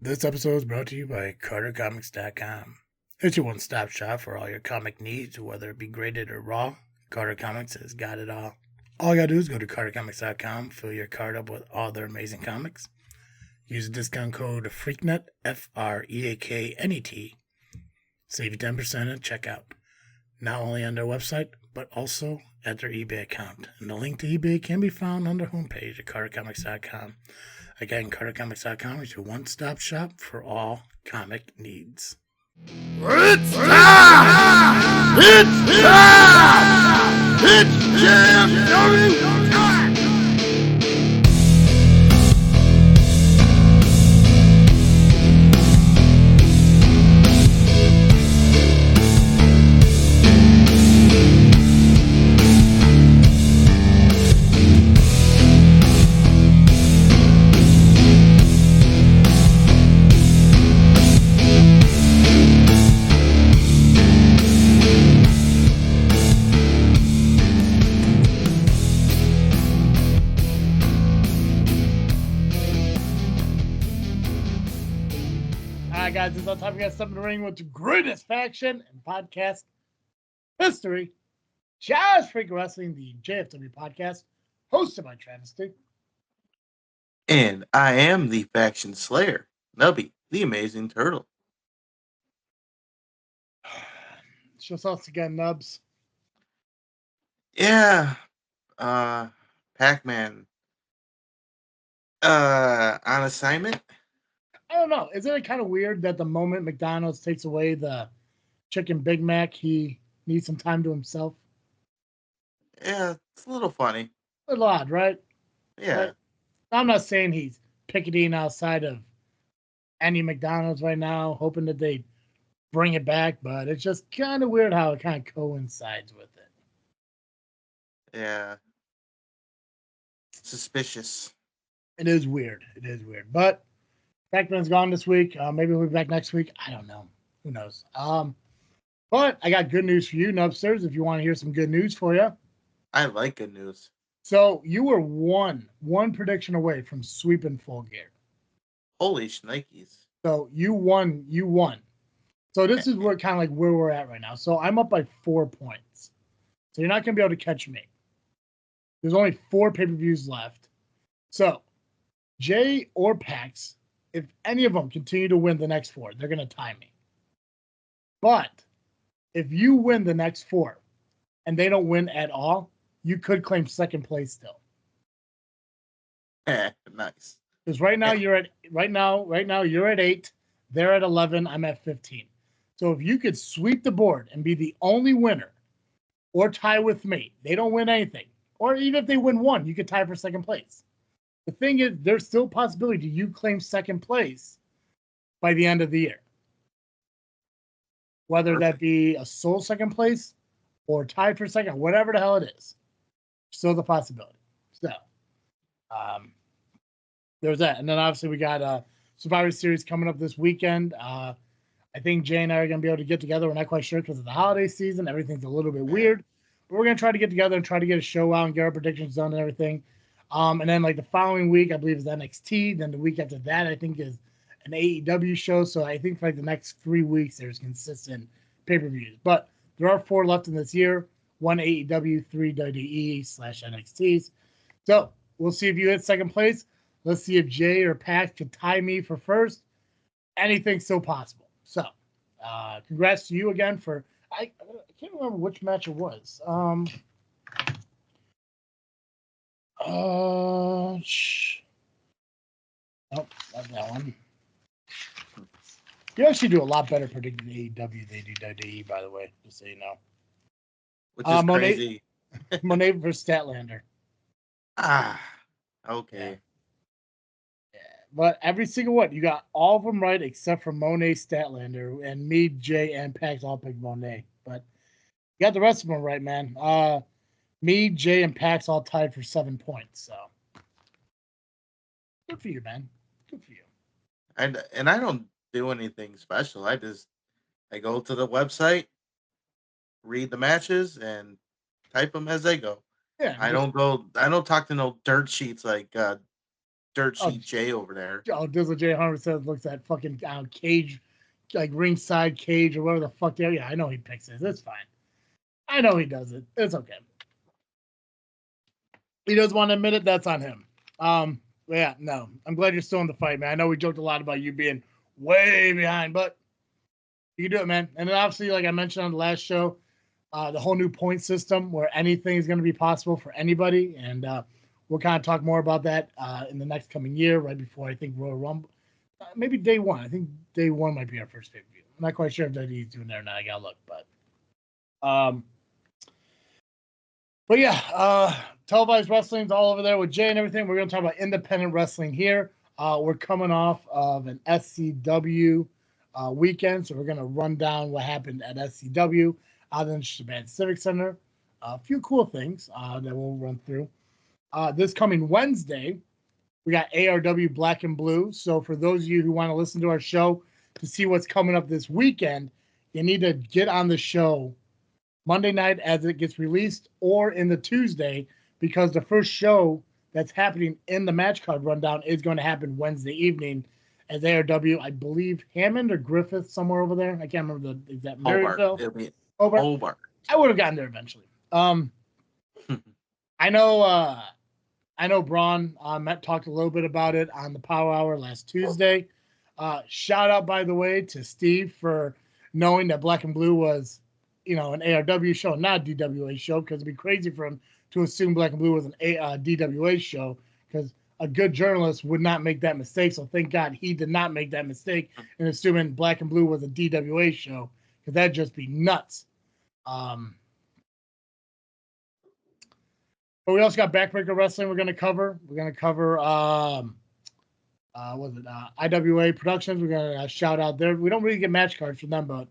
This episode is brought to you by CarterComics.com. It's your one-stop shop for all your comic needs, whether it be graded or raw. Carter Comics has got it all. All you gotta do is go to CarterComics.com, fill your card up with all their amazing comics. Use the discount code FREAKNET, FREAKNET. Save you 10% at checkout. Not only on their website, but also at their eBay account. And the link to eBay can be found on their homepage at CarterComics.com. Again, CarterComics.com is your one-stop shop for all comic needs. It's time! It's time! It's JFW time! Guys, this is our time. We got something to ring with the greatest faction in podcast history. JFW Wrestling, the JFW Podcast, hosted by Travis T. And I am the faction slayer, Nubby, the amazing turtle. Show us again, Nubs. Yeah, Pacman, on assignment. I don't know. Isn't it kind of weird that the moment McDonald's takes away the chicken Big Mac, he needs some time to himself? Yeah, it's a little funny. A little odd, right? Yeah. But I'm not saying he's picketing outside of any McDonald's right now, hoping that they bring it back, but it's just kind of weird how it kind of coincides with it. Yeah. Suspicious. It is weird. It is weird. But Pacman's gone this week. Maybe we'll be back next week. I don't know. Who knows? But I got good news for you, Nubsters, if you want to hear some good news for you. I like good news. So you were one prediction away from sweeping Full Gear. Holy shnikes. So you won. So this is where kind of like where we're at right now. So I'm up by 4 points. So you're not going to be able to catch me. There's only 4 pay-per-views left. So Jay or Pax, if any of them continue to win the next 4, they're going to tie me. But if you win the next 4 and they don't win at all, you could claim second place still. Nice. Because right now you're at 8, they're at 11, I'm at 15. So if you could sweep the board and be the only winner or tie with me, they don't win anything. Or even if they win 1, you could tie for second place. The thing is, there's still a possibility you claim second place by the end of the year. Whether that be a sole second place or tied for second, whatever the hell it is. Still the possibility. So, there's that. And then obviously we got Survivor Series coming up this weekend. I think Jay and I are going to be able to get together. We're not quite sure because of the holiday season. Everything's a little bit weird. But we're going to try to get together and try to get a show out and get our predictions done and everything. And then like the following week, I believe is NXT. Then the week after that, I think is an AEW show. So I think for like the next 3 weeks, there's consistent pay-per-views. But there are 4 left in this year. 1 AEW, 3 WWE/NXTs. So we'll see if you hit second place. Let's see if Jay or Pax can tie me for first. Anything's still possible. So congrats to you again for I can't remember which match it was. Nope, not that one. You actually do a lot better predicting AEW than they do WWE, by the way, just so you know. Which is crazy. Monet versus Statlander. Okay. Yeah, but every single one, you got all of them right except for Monet, Statlander, and me, Jay, and Pax all picked Monet. But you got the rest of them right, man. Me, Jay, and Pax all tied for 7 points. So good for you, man. Good for you. And I don't do anything special. I go to the website, read the matches, and type them as they go. Yeah, I don't talk to no dirt sheets like Dirt Sheet J over there. Oh, Dizzle J 100% looks at fucking cage, like ringside cage or whatever the fuck there. Yeah, I know he picks it. It's fine. I know he does it. It's okay. He doesn't want to admit it. That's on him. Yeah, no. I'm glad you're still in the fight, man. I know we joked a lot about you being way behind, but you can do it, man. And then obviously, like I mentioned on the last show, the whole new point system where anything is going to be possible for anybody. And we'll kind of talk more about that in the next coming year, right before I think Royal Rumble. Maybe day one. I think day one might be our first pay-per-view. I'm not quite sure if WWE's doing there or not. I got to look. But yeah, televised wrestling's all over there with Jay and everything. We're going to talk about independent wrestling here. We're coming off of an SCW weekend, so we're going to run down what happened at SCW out in the Shaban Civic Center. A few cool things that we'll run through. This coming Wednesday, we got ARW Black and Blue. So for those of you who want to listen to our show to see what's coming up this weekend, you need to get on the show Monday night as it gets released or in the Tuesday, because the first show that's happening in the match card rundown is going to happen Wednesday evening as ARW, I believe, Hammond or Griffith, somewhere over there. I can't remember the exact Maryville. Hobart. I would have gotten there eventually. I know Braun talked a little bit about it on the Power Hour last Tuesday. Shout out, by the way, to Steve for knowing that Black and Blue was, an ARW show, not a DWA show, because it'd be crazy for him to assume Black and Blue was an DWA show, because a good journalist would not make that mistake. So thank God he did not make that mistake in assuming Black and Blue was a DWA show, because that'd just be nuts. But we also got Backbreaker Wrestling we're going to cover. We're going to cover, IWA Productions. We're going to shout out there. We don't really get match cards from them, but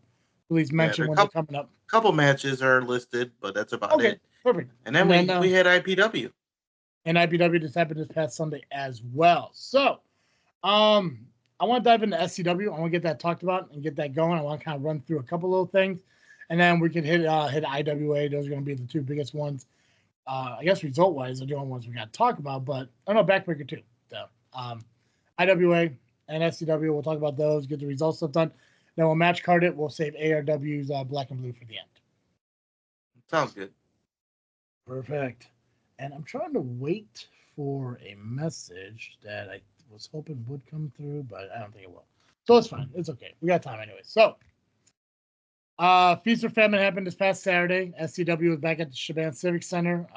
please mention when they're coming up. A couple matches are listed, but that's about it. Perfect. And then we had IPW. And IPW just happened this past Sunday as well. So, I want to dive into SCW. I want to get that talked about and get that going. I want to kind of run through a couple little things, and then we can hit IWA. Those are going to be the two biggest ones. I guess result-wise, are the only ones we got to talk about. But Backbreaker too. So, IWA and SCW, we'll talk about those. Get the results stuff done. Then we'll match card it. We'll save ARW's Black and Blue for the end. Sounds good. Perfect. And I'm trying to wait for a message that I was hoping would come through, but I don't think it will. So it's fine. It's okay. We got time anyway. So, Feast or Famine happened this past Saturday. SCW was back at the Shaban Civic Center.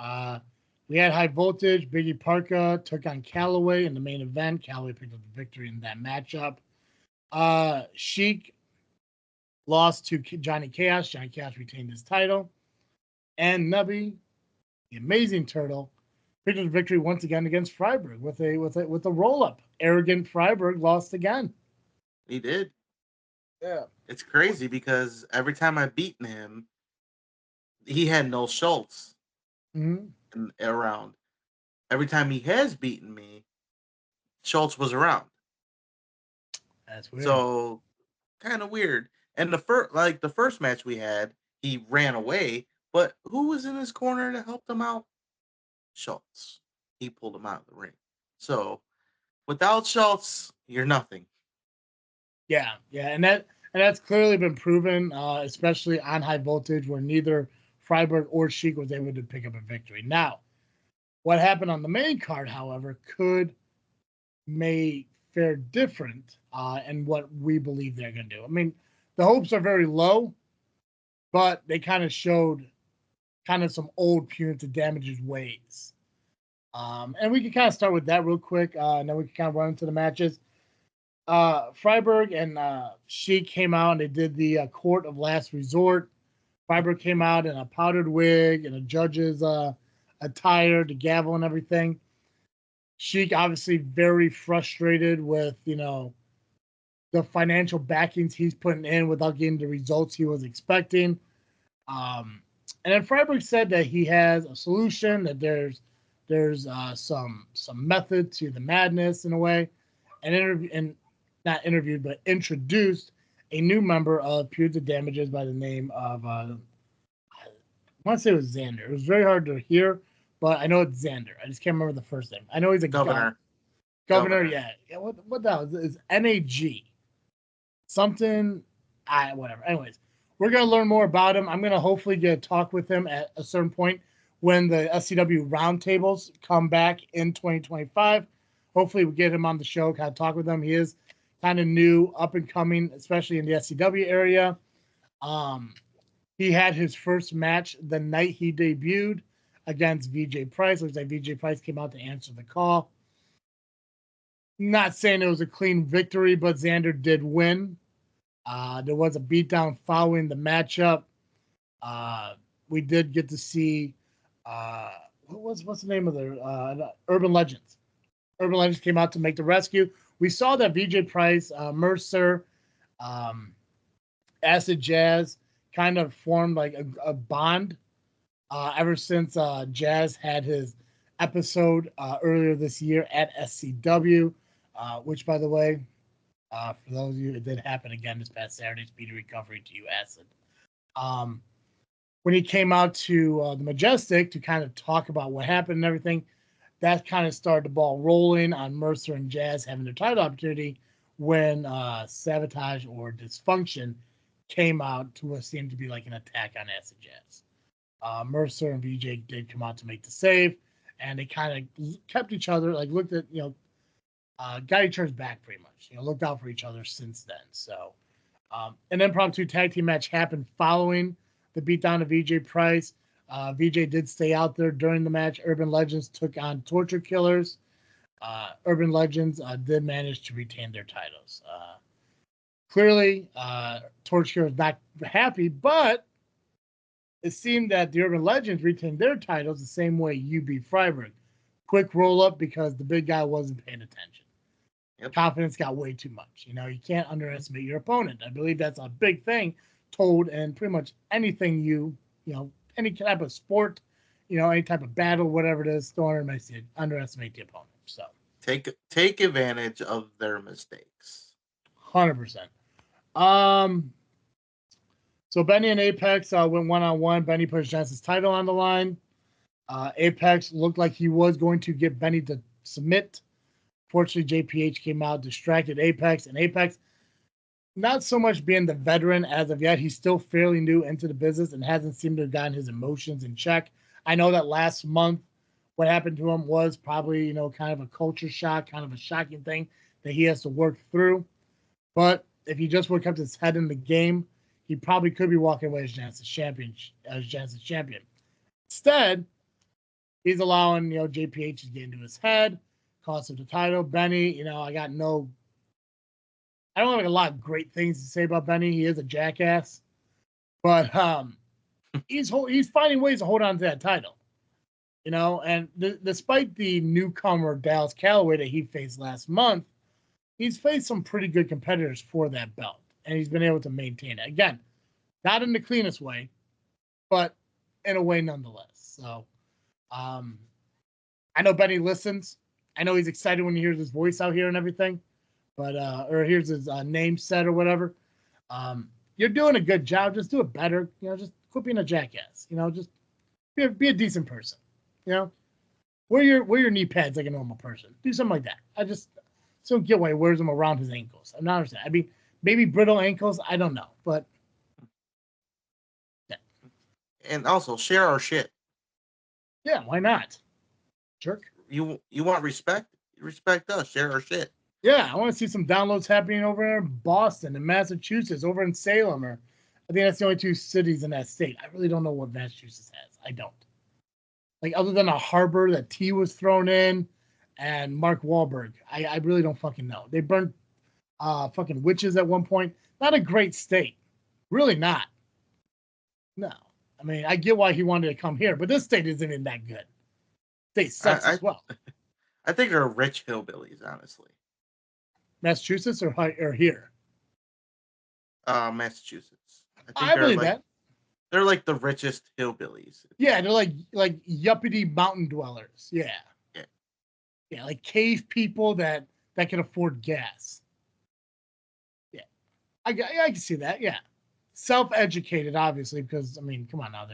We had High Voltage. Biggie Parka took on Callaway in the main event. Callaway picked up the victory in that matchup. Sheik lost to Johnny Chaos. Johnny Chaos retained his title. And Nubby, the Amazing Turtle, picked up the victory once again against Freiburg with a roll-up. Arrogant Freiburg lost again. He did. Yeah. It's crazy because every time I've beaten him, he had no Schultz around. Every time he has beaten me, Schultz was around. That's weird. So, kind of weird. And the first match we had, he ran away. But who was in his corner to help him out? Schultz. He pulled him out of the ring. So, without Schultz, you're nothing. Yeah, and that's clearly been proven, especially on High Voltage, where neither Freiburg or Sheik was able to pick up a victory. Now, what happened on the main card, however, may fare different in what we believe they're going to do. I mean, the hopes are very low, but they kind of showed some old punitive damages ways. And we can kind of start with that real quick, and then we can kind of run into the matches. Freiburg and Sheik came out and they did the Court of Last Resort. Freiburg came out in a powdered wig and a judge's attire, the gavel and everything. Sheik obviously very frustrated with, the financial backings he's putting in without getting the results he was expecting. And then Freiburg said that he has a solution, that there's some method to the madness in a way, and introduced a new member of Punitive Damages by the name of I want to say it was Xander. It was very hard to hear, but I know it's Xander. I just can't remember the first name. I know he's a governor. Governor, yeah. What the hell is NAG? Something, whatever. Anyways, we're gonna learn more about him. I'm gonna hopefully get a talk with him at a certain point when the SCW roundtables come back in 2025. Hopefully, we get him on the show, kind of talk with him. He is kind of new, up and coming, especially in the SCW area. He had his first match the night he debuted against VJ Price. Looks like VJ Price came out to answer the call. Not saying it was a clean victory, but Xander did win. There was a beatdown following the matchup. We did get to see what's the name of the Urban Legends. Urban Legends came out to make the rescue. We saw that VJ Price, Mercer, Acid Jazz kind of formed like a bond ever since Jazz had his episode earlier this year at SCW, which, by the way, for those of you, it did happen again this past Saturday. Speedy recovery to you, Acid. When he came out to the Majestic to kind of talk about what happened and everything, that kind of started the ball rolling on Mercer and Jazz having their title opportunity when Sabotage or Dysfunction came out to what seemed to be like an attack on Acid Jazz. Mercer and VJ did come out to make the save, and they kind of kept each other, like looked at, got each other's back pretty much, looked out for each other since then. So, an impromptu tag team match happened following the beatdown of VJ Price. VJ did stay out there during the match. Urban Legends took on Torture Killers. Urban Legends did manage to retain their titles. Clearly, Torture Killers not happy, but it seemed that the Urban Legends retained their titles the same way UB Freiburg. Quick roll up because the big guy wasn't paying attention. Yep. Confidence got way too much. You can't underestimate your opponent. I believe that's a big thing told in pretty much anything any type of sport, any type of battle, whatever it is, don't underestimate the opponent. So take advantage of their mistakes. 100%. So Benny and Apex went one-on-one. Benny pushed Jensen's title on the line. Apex looked like he was going to get Benny to submit. Fortunately, JPH came out, distracted Apex, and Apex, not so much being the veteran as of yet, he's still fairly new into the business and hasn't seemed to have gotten his emotions in check. I know that last month, what happened to him was probably, kind of a culture shock, kind of a shocking thing that he has to work through. But if he just would have kept his head in the game, he probably could be walking away as Jansen's champion. Instead, he's allowing, JPH to get into his head, cost him the title. Benny, I don't have a lot of great things to say about Benny. He is a jackass, but he's finding ways to hold on to that title, And despite the newcomer Dallas Calloway that he faced last month, he's faced some pretty good competitors for that belt, and he's been able to maintain it. Again, not in the cleanest way, but in a way nonetheless. So, I know Benny listens. I know he's excited when he hears his voice out here and everything. But or here's his name set or whatever. You're doing a good job. Just do it better. Just quit being a jackass. Just be a decent person. Wear your knee pads like a normal person. Do something like that. I just don't get why he wears them around his ankles. I'm not understanding. I mean, maybe brittle ankles. I don't know, but yeah. And also share our shit. Yeah, why not? Jerk. You want respect? Respect us. Share our shit. Yeah, I want to see some downloads happening over in Boston and Massachusetts, over in Salem, or I think that's the only two cities in that state. I really don't know what Massachusetts has. I don't. Like, other than a harbor that T was thrown in and Mark Wahlberg, I really don't fucking know. They burnt fucking witches at one point. Not a great state. Really not. No. I mean, I get why he wanted to come here, but this state isn't even that good. State sucks as well. I think they're rich hillbillies, honestly. Massachusetts or here? Massachusetts. I believe that. They're like the richest hillbillies. Yeah, they're like yuppity mountain dwellers. Yeah. Yeah, like cave people that can afford gas. Yeah. I can see that, yeah. Self-educated, obviously, because, I mean, come on now.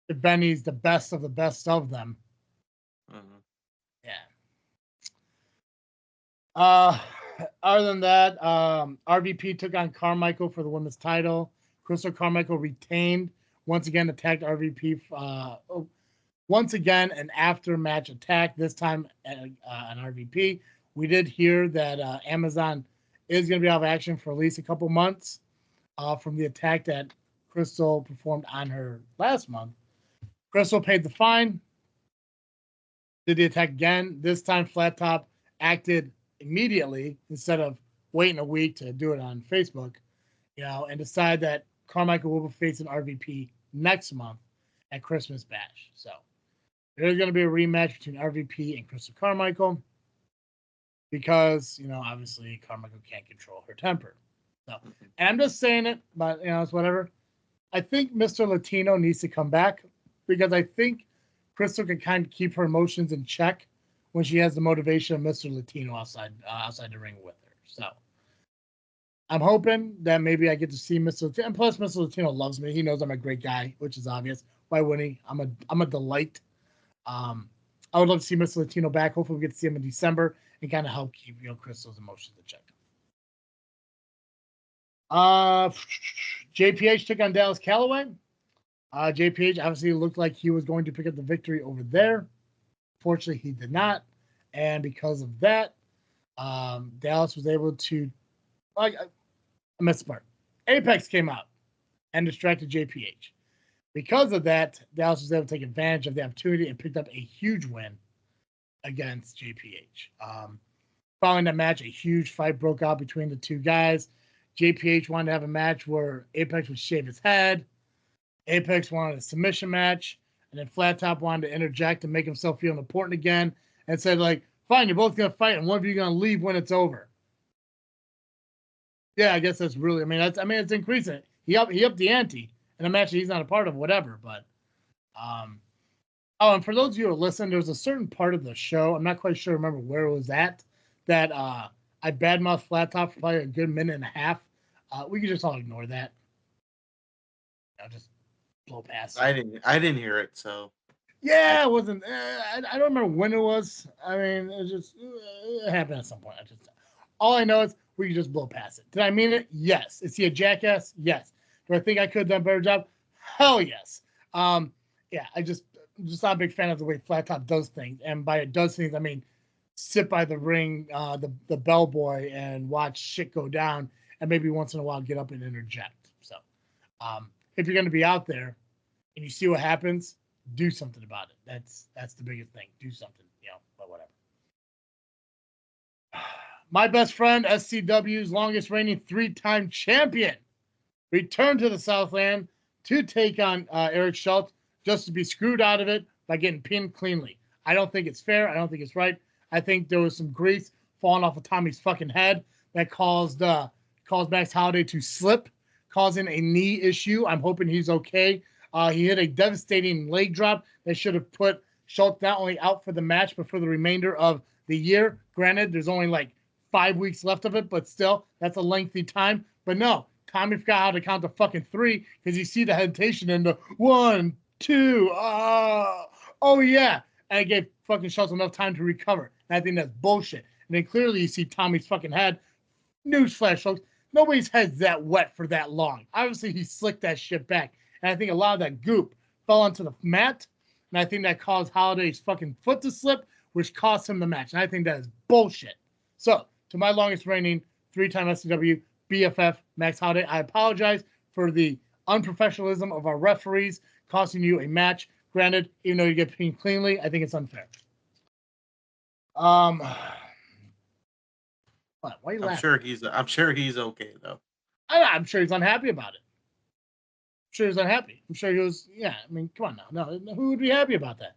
Benny's the best of the best of them. Mm-hmm. Yeah. Other than that, RVP took on Carmichael for the women's title. Crystal Carmichael retained. Once again, attacked RVP. Once again, an after-match attack. This time on RVP. We did hear that Amazon is going to be out of action for at least a couple months from the attack that Crystal performed on her last month. Crystal paid the fine. Did the attack again. This time, Flat Top acted immediately instead of waiting a week to do it on Facebook, and decide that Carmichael will be facing RVP next month at Christmas Bash. So there's going to be a rematch between RVP and Crystal Carmichael because, obviously Carmichael can't control her temper. So, and I'm just saying it, but, it's whatever. I think Mr. Latino needs to come back because I think Crystal can kind of keep her emotions in check when she has the motivation of Mr. Latino outside the ring with her. So I'm hoping that maybe I get to see Mr. Latino. And plus, Mr. Latino loves me. He knows I'm a great guy, which is obvious. Why wouldn't he? I'm a delight. I would love to see Mr. Latino back. Hopefully, we get to see him in December and kind of help keep Crystal's emotions in check. JPH took on Dallas Calloway. JPH obviously looked like he was going to pick up the victory over there. Fortunately, he did not. And because of that, Dallas was able to... I missed the part. Apex came out and distracted JPH. Because of that, Dallas was able to take advantage of the opportunity and picked up a huge win against JPH. Following that match, a huge fight broke out between the two guys. JPH wanted to have a match where Apex would shave his head. Apex wanted a submission match. And then Flat Top wanted to interject and make himself feel important again and said, fine, you're both going to fight and one of you going to leave when it's over. Yeah, I guess that's really, it's increasing. He upped the ante in a match that he's not a part of, whatever. But, and for those of you who listen, there's a certain part of the show, I'm not quite sure, remember where it was at, that I badmouthed Flat Top for probably a good minute and a half. We could just all ignore that. Just blow past it. I didn't hear it, so. Yeah, it wasn't. I don't remember when it was. It happened at some point. All I know is we can just blow past it. Did I mean it? Yes. Is he a jackass? Yes. Do I think I could have done a better job? Hell yes. Yeah, I'm just not a big fan of the way Flat Top does things. And by it does things, I mean sit by the ring, the bellboy, and watch shit go down, and maybe once in a while get up and interject. So, if you're going to be out there and you see what happens, do something about it. That's the biggest thing. Do something, but whatever. My best friend, SCW's longest reigning 3-time champion, returned to the Southland to take on Eric Schultz just to be screwed out of it by getting pinned cleanly. I don't think it's fair. I don't think it's right. I think there was some grease falling off of Tommy's fucking head that caused Max Holiday to slip, causing a knee issue. I'm hoping he's okay. He hit a devastating leg drop that should have put Schultz not only out for the match, but for the remainder of the year. Granted, there's only 5 weeks left of it, but still, that's a lengthy time. But no, Tommy forgot how to count to fucking 3 because you see the hesitation in the 1, 2, oh yeah. And it gave fucking Schultz enough time to recover. And I think that's bullshit. And then clearly you see Tommy's fucking head. Newsflash, folks. Nobody's head's that wet for that long. Obviously, he slicked that shit back. And I think a lot of that goop fell onto the mat. And I think that caused Holiday's fucking foot to slip, which cost him the match. And I think that is bullshit. So, to my longest reigning 3-time SCW BFF, Max Holiday, I apologize for the unprofessionalism of our referees costing you a match. Granted, even though you get pinned cleanly, I think it's unfair. Why are you laughing? I'm sure he's okay though. I'm sure he's unhappy about it. I'm sure he's unhappy. I'm sure he was. Yeah, come on now. No, who would be happy about that?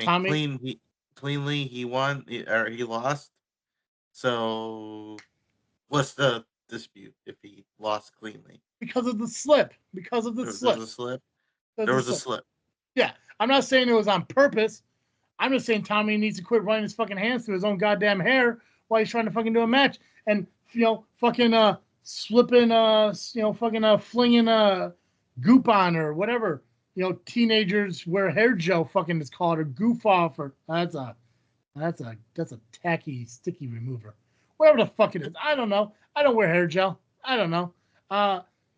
Tommy? Cleanly he won or he lost. So, what's the dispute if he lost cleanly? Because of the slip. There was a slip. Yeah, I'm not saying it was on purpose. I'm just saying Tommy needs to quit running his fucking hands through his own goddamn hair while he's trying to fucking do a match. And, fucking slipping, fucking flinging goop on or whatever, teenagers wear hair gel fucking is called or goof off or that's a tacky, sticky remover. whatever the fuck it is. I don't know. I don't wear hair gel. I don't know.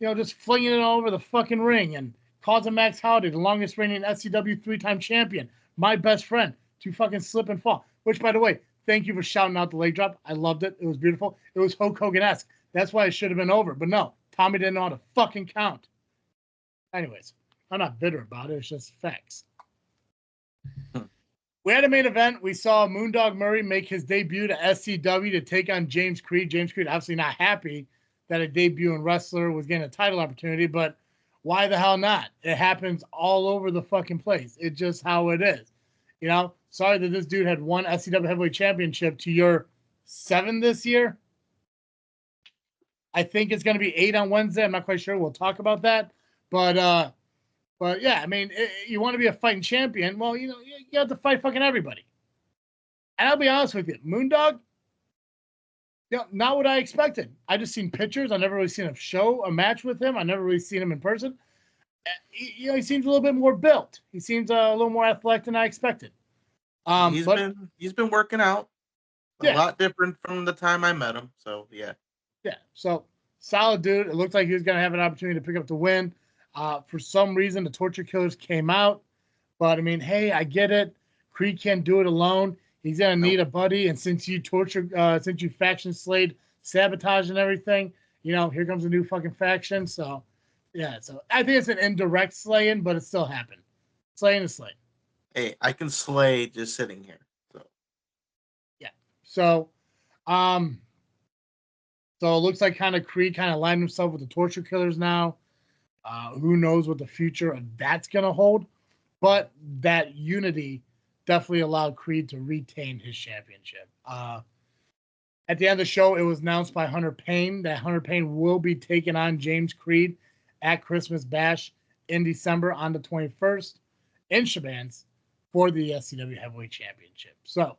Just flinging it all over the fucking ring and causing Max Howdy, the longest reigning SCW 3-time champion, my best friend, to fucking slip and fall. Which, by the way, thank you for shouting out the leg drop. I loved it. It was beautiful. It was Hulk Hogan-esque. That's why it should have been over. But no, Tommy didn't know how to fucking count. Anyways, I'm not bitter about it. It's just facts. We had a main event. We saw Moondog Murray make his debut to SCW to take on James Creed. James Creed obviously not happy that a debuting wrestler was getting a title opportunity, but why the hell not? It happens all over the fucking place. It's just how it is. Sorry that this dude had won SCW Heavyweight Championship to your 7 this year. I think it's going to be 8 on Wednesday. I'm not quite sure. We'll talk about that. But yeah, I mean, you want to be a fighting champion. Well, you have to fight fucking everybody. And I'll be honest with you, Moondog, not what I expected. I just seen pictures. I never really seen a match with him. I never really seen him in person. He seems a little bit more built. He seems a little more athletic than I expected. He's been working out a lot different from the time I met him. So yeah. Yeah. So solid dude. It looked like he was going to have an opportunity to pick up the win. For some reason, the Torture Killers came out. But I mean, hey, I get it. Creed can't do it alone. He's gonna need a buddy. And since you faction slayed Sabotage and everything, here comes a new fucking faction. So yeah, so I think it's an indirect slaying, but it still happened. Slaying is slaying. Hey, I can slay just sitting here. So yeah. So so it looks like Creed lined himself with the Torture Killers now. Who knows what the future of that's gonna hold? But that unity definitely allowed Creed to retain his championship. At the end of the show, it was announced by Hunter Payne that Hunter Payne will be taking on James Creed at Christmas Bash in December on the 21st in Shabans for the SCW Heavyweight Championship. So,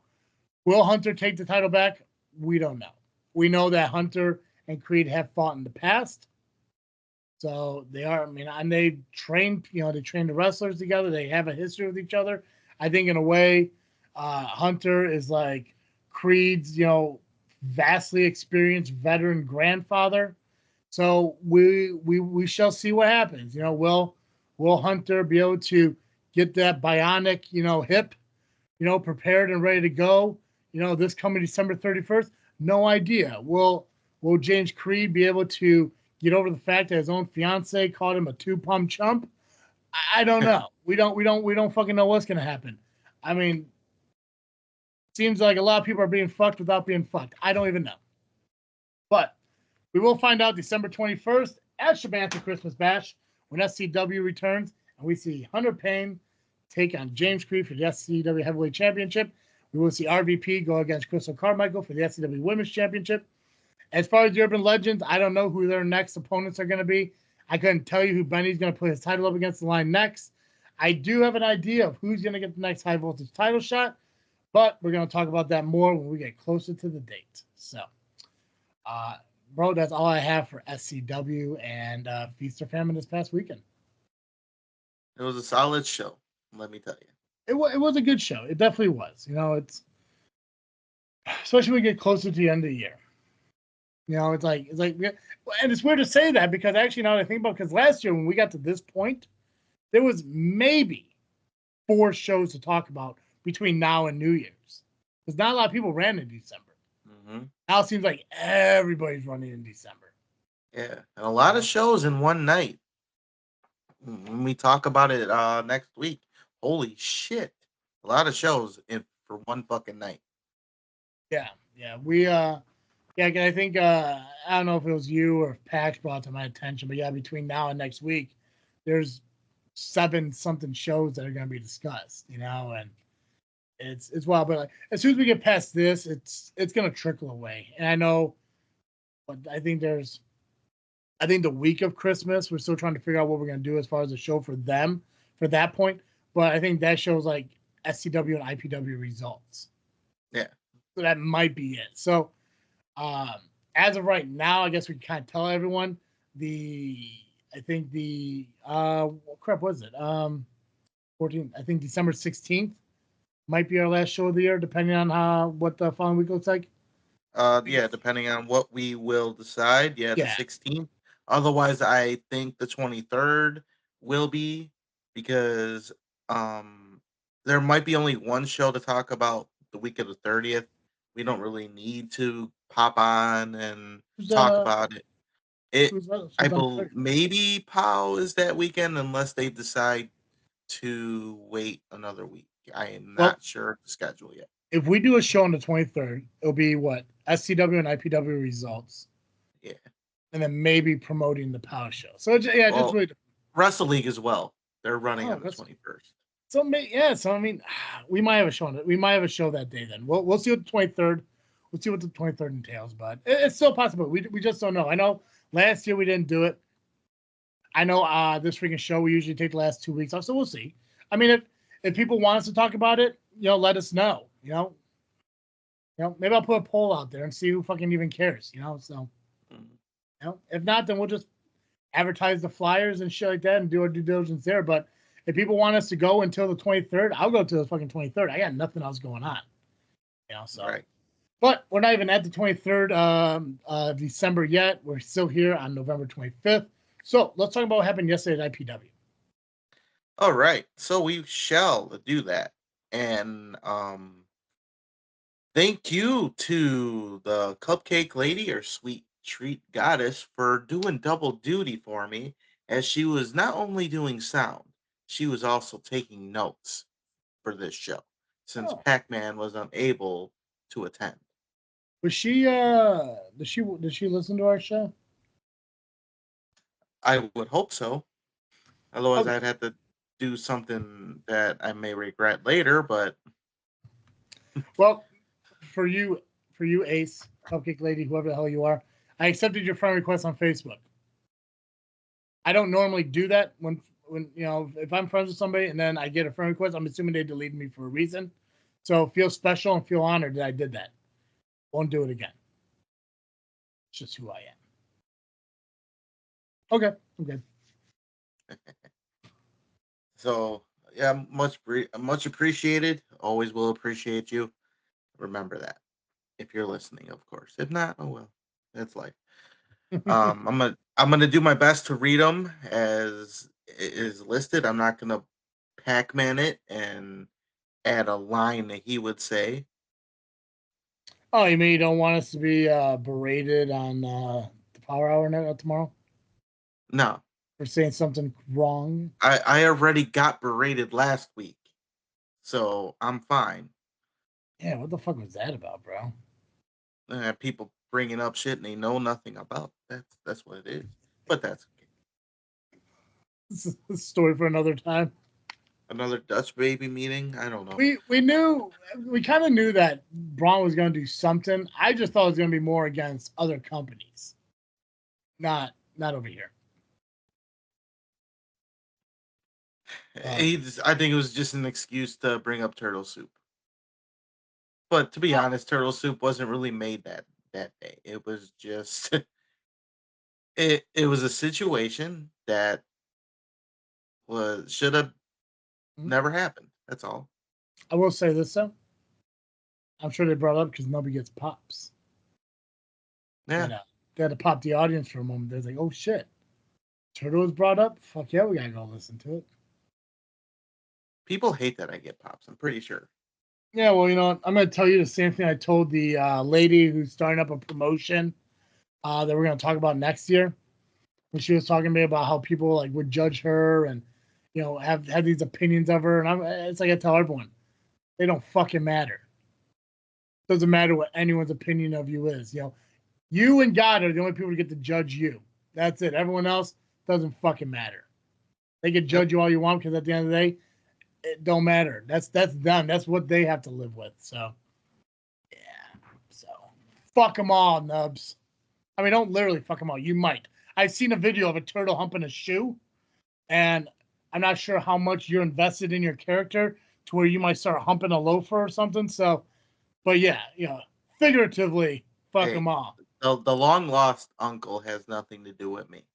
will Hunter take the title back? We don't know. We know that Hunter and Creed have fought in the past. So and they trained the wrestlers together. They have a history with each other. I think in a way, Hunter is like Creed's, vastly experienced veteran grandfather. So we shall see what happens. Will Hunter be able to get that bionic, hip, prepared and ready to go, this coming December 31st? No idea. Will James Creed be able to get over the fact that his own fiance called him a 2-pump chump? I don't know. We don't fucking know what's gonna happen. I mean, seems like a lot of people are being fucked without being fucked. I don't even know. But we will find out December 21st at Shabantha Christmas Bash when SCW returns and we see Hunter Payne take on James Creed for the SCW Heavyweight Championship. We will see RVP go against Crystal Carmichael for the SCW Women's Championship. As far as the Urban Legends, I don't know who their next opponents are going to be. I couldn't tell you who Benny's going to put his title up against the line next. I do have an idea of who's going to get the next high voltage title shot, but we're going to talk about that more when we get closer to the date. So, bro, that's all I have for SCW and Feast or Famine this past weekend. It was a solid show, let me tell you. It was a good show. It definitely was. It's especially when we get closer to the end of the year. It's like, and it's weird to say that because actually now that I think about it, because last year when we got to this point, there was maybe 4 shows to talk about between now and New Year's. Because not a lot of people ran in December. Mm-hmm. Now it seems like everybody's running in December. Yeah, and a lot of shows in one night. When we talk about it next week, holy shit, a lot of shows for one fucking night. Yeah, I think I don't know if it was you or if Pax brought it to my attention, but yeah, between now and next week, there's 7 something shows that are going to be discussed, and it's wild. But like, as soon as we get past this, it's going to trickle away. And I know, but I think the week of Christmas, we're still trying to figure out what we're going to do as far as a show for them for that point. But I think that shows like SCW and IPW results. Yeah. So that might be it. So, as of right now, I guess we can kind of tell everyone what crap was it? 14, I think December 16th might be our last show of the year, depending on what the following week looks like. Yeah, depending on what we will decide. Yeah, the Yeah. 16th. Otherwise, I think the 23rd will be because there might be only one show to talk about the week of the 30th. We don't really need to pop on and Who's talk about it. who's on the Maybe POW is that weekend unless they decide to wait another week. I am Well, not sure of the schedule yet. if we do a show on the 23rd, it'll be what? SCW and IPW results. Yeah. And then maybe promoting the POW show. So just Well, really. Wrestle League as well. They're running on the 21st. So I mean, we might have a show on it. We might have a show that day. Then we'll see what the 23rd. We'll see what the 23rd entails, but it's still possible. We just don't know. I know last year we didn't do it. I know this freaking show we usually take the last 2 weeks off, so we'll see. I mean, if people want us to talk about it, let us know. Maybe I'll put a poll out there and see who fucking even cares. So. If not, then we'll just advertise the flyers and shit like that and do our due diligence there. But if people want us to go until the 23rd, I'll go to the fucking 23rd. I got nothing else going on. So. Right. But we're not even at the 23rd December yet. We're still here on November 25th. So let's talk about what happened yesterday at IPW. All right. So we shall do that. And thank you to the Cupcake Lady or Sweet Treat Goddess for doing double duty for me, as she was not only doing sound, she was also taking notes for this show since Pacman was unable to attend. Was she did she listen to our show? I would hope so. Otherwise I'd have to do something that I may regret later, but well, for you Ace, Cupcake Lady, whoever the hell you are, I accepted your friend request on Facebook. I don't normally do that when if I'm friends with somebody and then I get a friend request, I'm assuming they deleted me for a reason. So feel special and feel honored that I did that. Won't do it again. It's just who I am. Okay, I'm good. So yeah, much appreciated. Always will appreciate you. Remember that if you're listening, of course. If not, oh well, that's life. I'm gonna do my best to read them as it is listed. I'm not gonna Pac-Man it and add a line that he would say. Oh, you mean you don't want us to be berated on the Power Hour tomorrow? No. For saying something wrong? I already got berated last week, so I'm fine. Yeah, what the fuck was that about, bro? People bringing up shit and they know nothing about. That's what it is. But that's okay. This is a story for another time. Another Dutch baby meeting? I don't know. We kind of knew that Braun was going to do something. I just thought it was going to be more against other companies, not over here. I think it was just an excuse to bring up Turtle Soup. But to be honest, Turtle Soup wasn't really made that day. It was just it was a situation that should have never happened. That's all. I will say this though. I'm sure they brought it up because nobody gets pops. Yeah. They had to pop the audience for a moment. They're like, oh shit. Turtle was brought up? Fuck yeah, we gotta go listen to it. People hate that I get pops, I'm pretty sure. Yeah, well, I'm going to tell you the same thing I told the lady who's starting up a promotion that we're going to talk about next year. When she was talking to me about how people would judge her and have these opinions of her, and it's like I tell everyone, they don't fucking matter. Doesn't matter what anyone's opinion of you is. You and God are the only people who get to judge you. That's it. Everyone else doesn't fucking matter. They can judge you all you want because at the end of the day, it don't matter. That's them. That's what they have to live with. So, yeah. So, fuck them all, nubs. I mean, don't literally fuck them all. You might. I've seen a video of a turtle humping a shoe, and I'm not sure how much you're invested in your character to where you might start humping a loafer or something. So, but yeah, figuratively, fuck them all. The long lost uncle has nothing to do with me.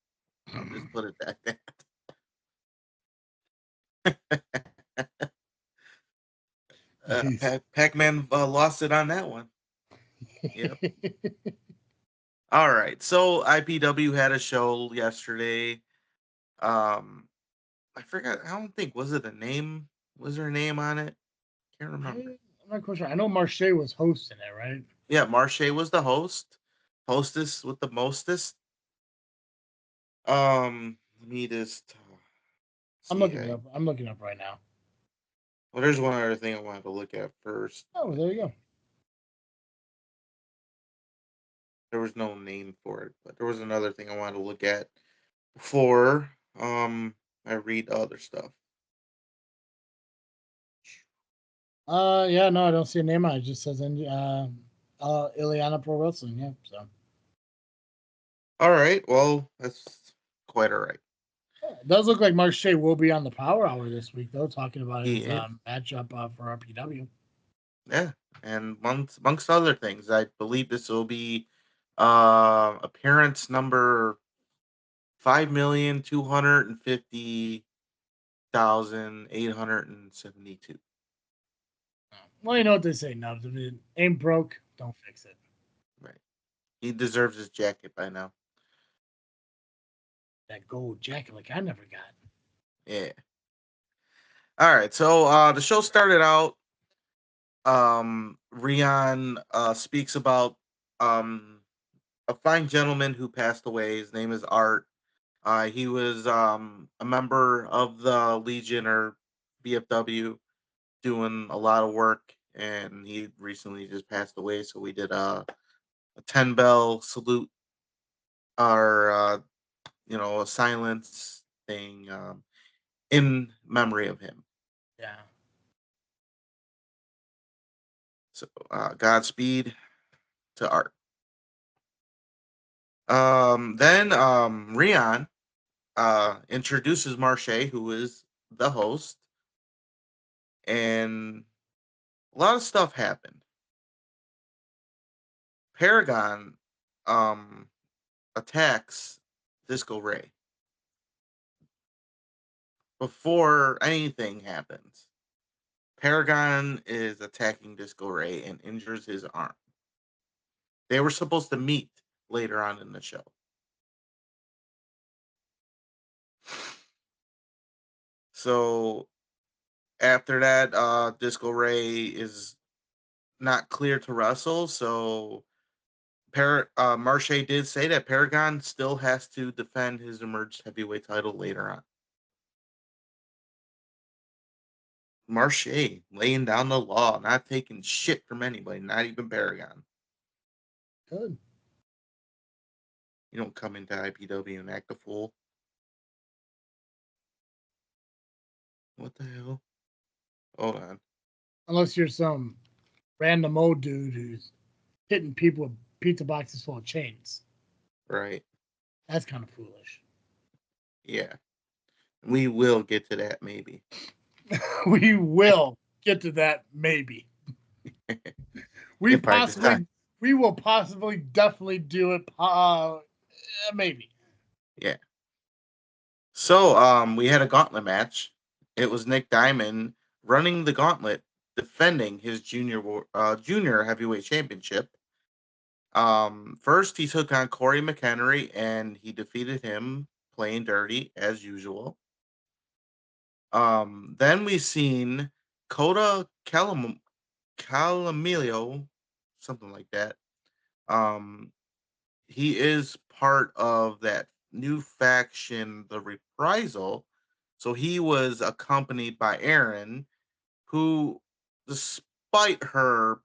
I'll just put it like that. Pac-Man lost it on that one. Yep. All right. So IPW had a show yesterday. I forgot. I don't think was it a name. Was there a name on it? Can't remember. I'm not quite sure. I know Marche was hosting it, right? Yeah, Marche was the hostess with the mostest. Let me just I'm see. looking it up. I'm looking it up right now. Well, there's one other thing I wanted to look at first. Oh, there you go. There was no name for it, but there was another thing I wanted to look at before I read other stuff. Yeah, no, I don't see a name on it. It just says Ileana Pro Wrestling. Yeah, so All right, well that's quite all right. yeah, it does look like Marche will be on the Power Hour this week, though, talking about He his is, matchup for RPW. yeah, and amongst other things, I believe this will be appearance number 5,250,872. Well, you know what they say, Nubs. If it ain't broke, don't fix it. Right, he deserves his jacket by now. That gold jacket, like I never got. Yeah. All right, so the show started out. Rion speaks about a fine gentleman who passed away. His name is Art. He was a member of the Legion or BFW, doing a lot of work, and he recently just passed away. So we did a 10 bell salute, or a silence thing in memory of him. Yeah. So Godspeed to Art. Then Rion introduces Marche, who is the host, and a lot of stuff happened. Paragon um, attacks Disco Ray before anything happens. Paragon is attacking Disco Ray and injures his arm. They were supposed to meet later on in the show. So after that, Disco Ray is not clear to wrestle. So Marche did say that Paragon still has to defend his emerged heavyweight title later on. Marche laying down the law, not taking shit from anybody, not even Paragon. Good. You don't come into IPW and act a fool. What the hell? Hold on. Unless you're some random old dude who's hitting people with pizza boxes full of chains. Right. That's kind of foolish. Yeah. We will get to that maybe. We will get to that maybe. We will possibly definitely do it. Maybe. Yeah. So we had a gauntlet match. It was Nick Diamond running the gauntlet, defending his junior heavyweight championship. First he took on Corey McHenry and he defeated him playing dirty as usual. Then we seen Coda Calamilio, something like that. Um, he is part of that new faction, the Reprisal. So he was accompanied by Aaron, who, despite her,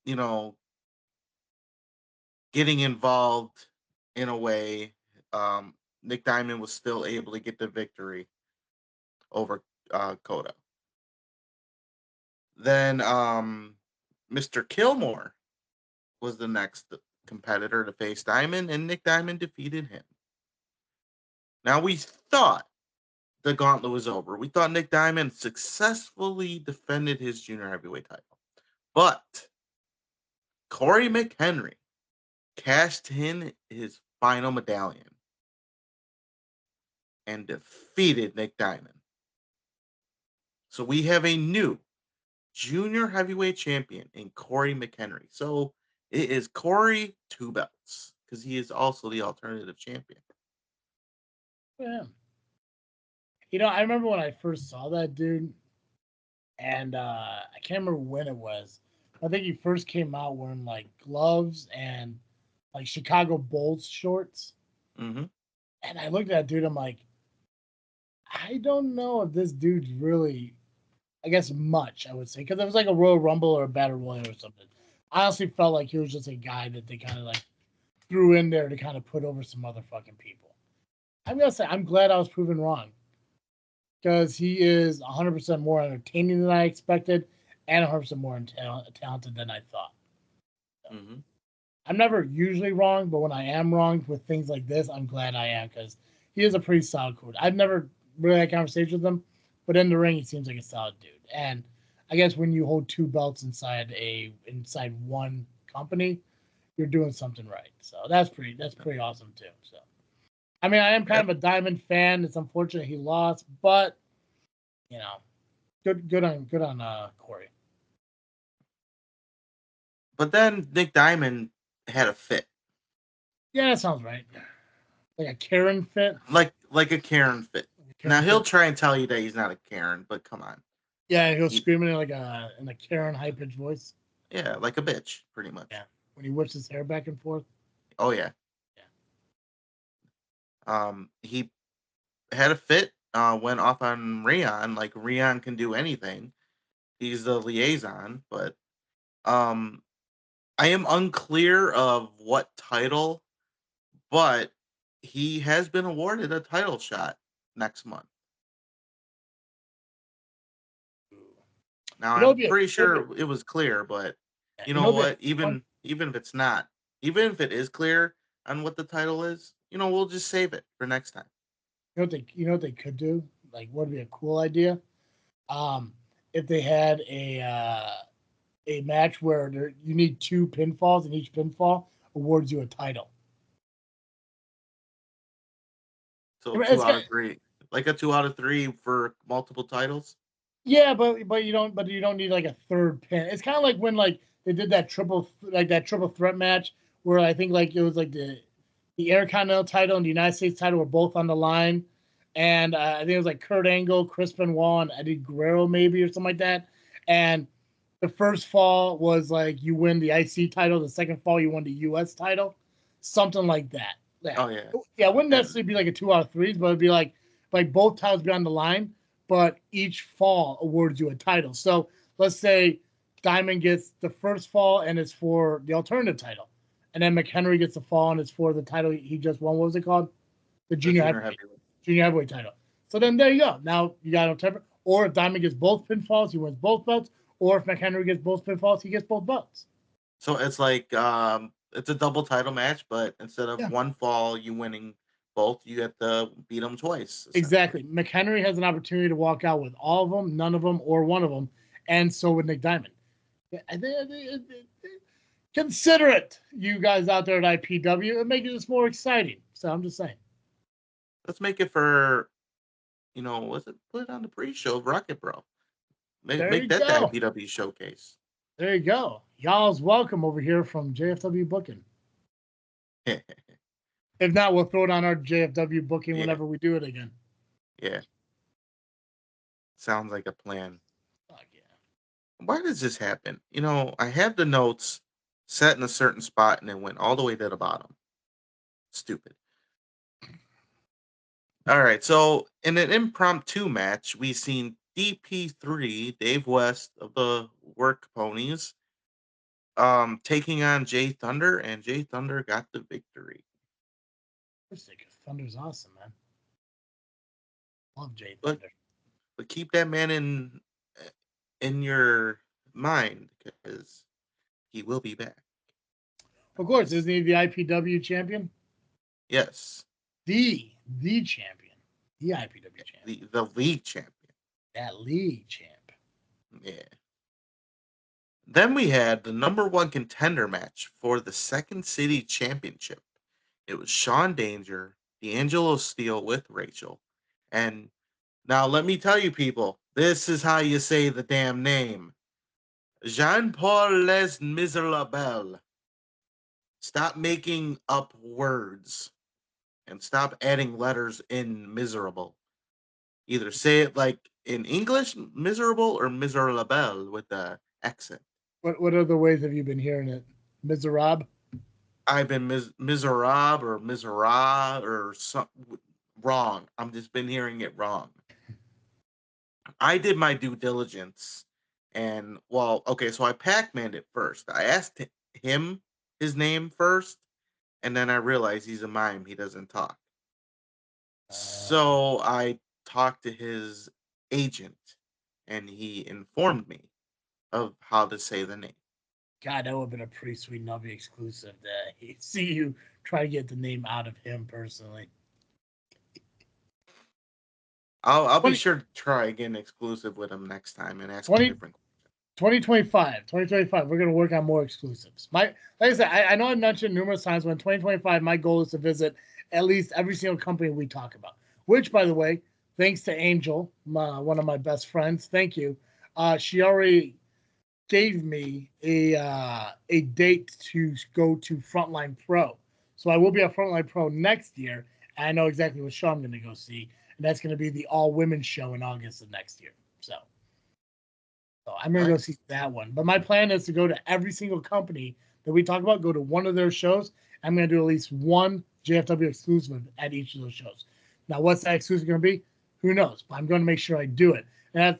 you know, getting involved in a way, Nick Diamond was still able to get the victory over Coda. Then Mr. Kilmore was the next competitor to face Diamond, and Nick Diamond defeated him. Now we thought the gauntlet was over. We thought Nick Diamond successfully defended his junior heavyweight title. But Corey McHenry cashed in his final medallion and defeated Nick Diamond. So we have a new junior heavyweight champion in Corey McHenry. So It is Corey Two Belts because he is also the alternative champion. Yeah. I remember when I first saw that dude, and I can't remember when it was. I think he first came out wearing like gloves and like Chicago Bulls shorts. Mm-hmm. And I looked at that dude, I'm like, I don't know if this dude's really, I guess, much, I would say, because it was like a Royal Rumble or a Battle Royal or something. I honestly felt like he was just a guy that they kind of like threw in there to kind of put over some other fucking people. I'm going to say, I'm glad I was proven wrong because he is 100% more entertaining than I expected and 100% more talented than I thought. So, Mm-hmm. I'm never usually wrong, but when I am wrong with things like this, I'm glad I am because he is a pretty solid coach. I've never really had conversations with him, but in the ring, he seems like a solid dude. And I guess when you hold two belts inside one company, you're doing something right. So that's pretty awesome too. So I mean, I am kind of a Diamond fan. It's unfortunate he lost, but good on Corey. But then Nick Diamond had a fit. Yeah, that sounds right. Like a Karen fit. Like a Karen fit. Now he'll try and tell you that he's not a Karen, but come on. Yeah, he'll screaming in a Karen high pitched voice. Yeah, like a bitch, pretty much. Yeah, when he whips his hair back and forth. Oh yeah. He had a fit. Went off on Rayon. Like Rayon can do anything. He's the liaison, but I am unclear of what title, but he has been awarded a title shot next month. Now I'm pretty sure it was clear, but you know what? Even if it's not, even if it is clear on what the title is, we'll just save it for next time. You know what they could do? Like, what would be a cool idea? If they had a match where you need 2 pinfalls, and each pinfall awards you a title. So 2 out of 3, like a 2 out of 3 for multiple titles. Yeah, but you don't need like a third pin. It's kind of like when like they did that triple threat match where I think like it was like the Intercontinental title and the United States title were both on the line, and I think it was like Kurt Angle, Chris Benoit, and Eddie Guerrero maybe or something like that. And the first fall was like you win the IC title, the second fall you won the US title, something like that. Yeah. Oh yeah. Yeah, it wouldn't necessarily be like a 2 out of 3s, but it'd be like both titles be on the line, but each fall awards you a title. So let's say Diamond gets the first fall and it's for the alternative title. And then McHenry gets the fall and it's for the title he just won. What was it called? The junior heavyweight title. So then there you go. Now you got a temper. Or if Diamond gets both pinfalls, he wins both belts. Or if McHenry gets both pinfalls, he gets both belts. So it's like it's a double title match, but instead of one fall, you winning both, you have to beat them twice. Exactly. McHenry has an opportunity to walk out with all of them, none of them, or one of them, and so would Nick Diamond. Consider it, you guys out there at IPW, and make it just more exciting. So I'm just saying. Let's make it for, put it on the pre-show, Rocket Bro. Make that the IPW showcase. There you go. Y'all's welcome over here from JFW Booking. If not, we'll throw it on our JFW Booking whenever we do it again. Yeah. Sounds like a plan. Fuck yeah. Why does this happen? I have the notes set in a certain spot and it went all the way to the bottom. Stupid. All right. So in an impromptu match, we've seen DP3, Dave West of the Work Ponies, taking on Jay Thunder, and Jay Thunder got the victory. Thunder's awesome, man. Love Jay Thunder. But keep that man in your mind because he will be back. Of course, isn't he the IPW champion? Yes. The champion. The IPW champion. The league champion. That league champ. Yeah. Then we had the number 1 contender match for the Second City Championship. It was Shawn Danger, D'Angelo Steele with Rachel. And now let me tell you, people, this is how you say the damn name. Jean-Paul Les Miserables. Stop making up words and stop adding letters in miserable. Either say it like in English, miserable, or miserable with the accent. What other ways have you been hearing it? Miserable? I've been miserable or misera or some wrong. I'm just been hearing it wrong. I did my due diligence, and well, okay, so I Pac-Maned it first. I asked him his name first, and then I realized he's a mime. He doesn't talk. So I talked to his agent, and he informed me of how to say the name. God, that would have been a pretty sweet Nubby exclusive to see you try to get the name out of him personally. I'll be sure to try again exclusive with him next time and ask him different. 2025, we're going to work on more exclusives. Like I said, I know I've mentioned numerous times when 2025, my goal is to visit at least every single company we talk about, which, by the way, thanks to Angel, one of my best friends, thank you. She already gave me a date to go to Frontline Pro. So I will be at Frontline Pro next year. And I know exactly what show I'm going to go see. And that's going to be the all-women show in August of next year. So I'm going to go see that one. But my plan is to go to every single company that we talk about, go to one of their shows. I'm going to do at least one JFW exclusive at each of those shows. Now, what's that exclusive going to be? Who knows? But I'm going to make sure I do it. And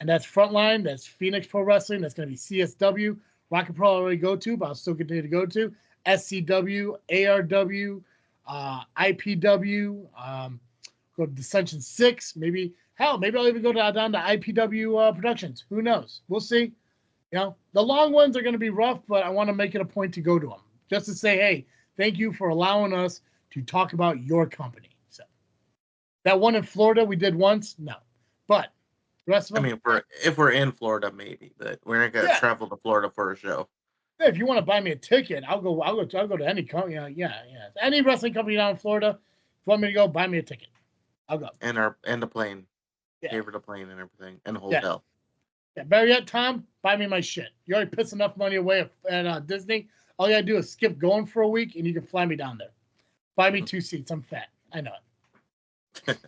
that's Frontline. That's Phoenix Pro Wrestling. That's going to be CSW. Rocket Pro I already go to, but I'll still continue to go to. SCW, ARW, IPW, go to Dissension 6. Maybe I'll even go down to IPW Productions. Who knows? We'll see. You know, the long ones are going to be rough, but I want to make it a point to go to them. Just to say, hey, thank you for allowing us to talk about your company. So that one in Florida we did once, no. But the rest of them, I mean, if we're in Florida, maybe, but we're not gonna travel to Florida for a show. Yeah, if you want to buy me a ticket, I'll go to any company. Yeah. Any wrestling company down in Florida, if you want me to go, buy me a ticket. I'll go. And the plane. Pay for the plane and everything. And the hotel. Yeah. Better yet, Tom, buy me my shit. You already pissed enough money away at Disney. All you gotta do is skip going for a week and you can fly me down there. Buy me 2 seats. I'm fat. I know it.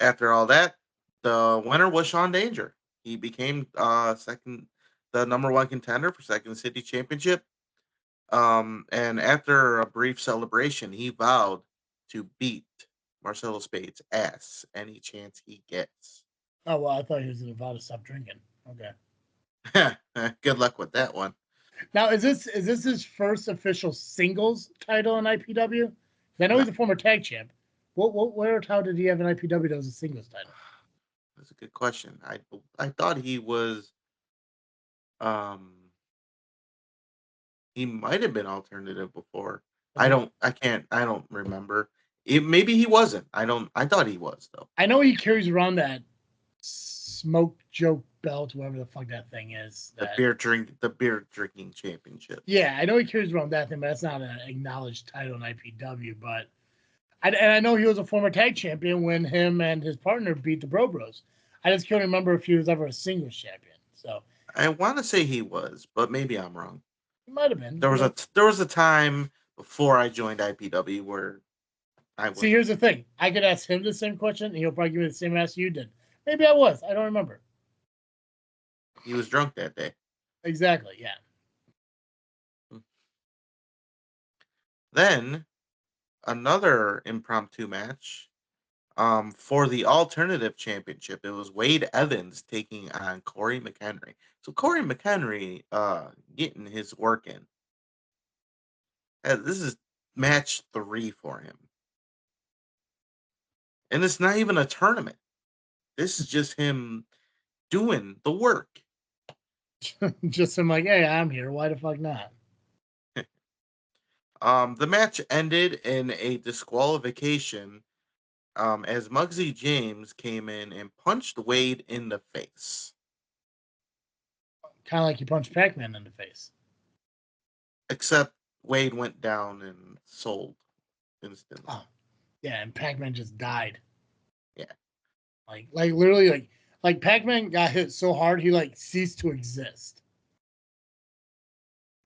After all that, the winner was Sean Danger. He became the number one contender for Second City Championship. And after a brief celebration, he vowed to beat Marcelo Spade's ass any chance he gets. Oh well, I thought he was about to stop drinking. Okay. Good luck with that one. Now, is this his first official singles title in IPW? I know he's a former tag champ. Where or how did he have an IPW as a singles title? That's a good question. I thought he was he might have been alternative before. I don't remember. Maybe he wasn't. I thought he was though. I know he carries around that smoke joke belt, whatever the fuck that thing is. The beer drinking championship. Yeah, I know he carries around that thing, but that's not an acknowledged title in IPW. But I know he was a former tag champion when him and his partner beat the Bro Bros. I just can't remember if he was ever a singles champion. So I want to say he was, but maybe I'm wrong. He might have been. There was a time before I joined IPW where I was. See, here's the thing. I could ask him the same question, and he'll probably give me the same answer you did. Maybe I was. I don't remember. He was drunk that day. Exactly, yeah. Then, another impromptu match for the alternative championship. It was Wade Evans taking on Corey McHenry. So Corey McHenry getting his work in. This is match 3 for him. And it's not even a tournament. This is just him doing the work. Just him like, hey, I'm here. Why the fuck not? The match ended in a disqualification as Muggsy James came in and punched Wade in the face. Kind of like he punched Pacman in the face. Except Wade went down and sold instantly. Oh, yeah, and Pacman just died. Yeah. Like literally, like Pacman got hit so hard he ceased to exist.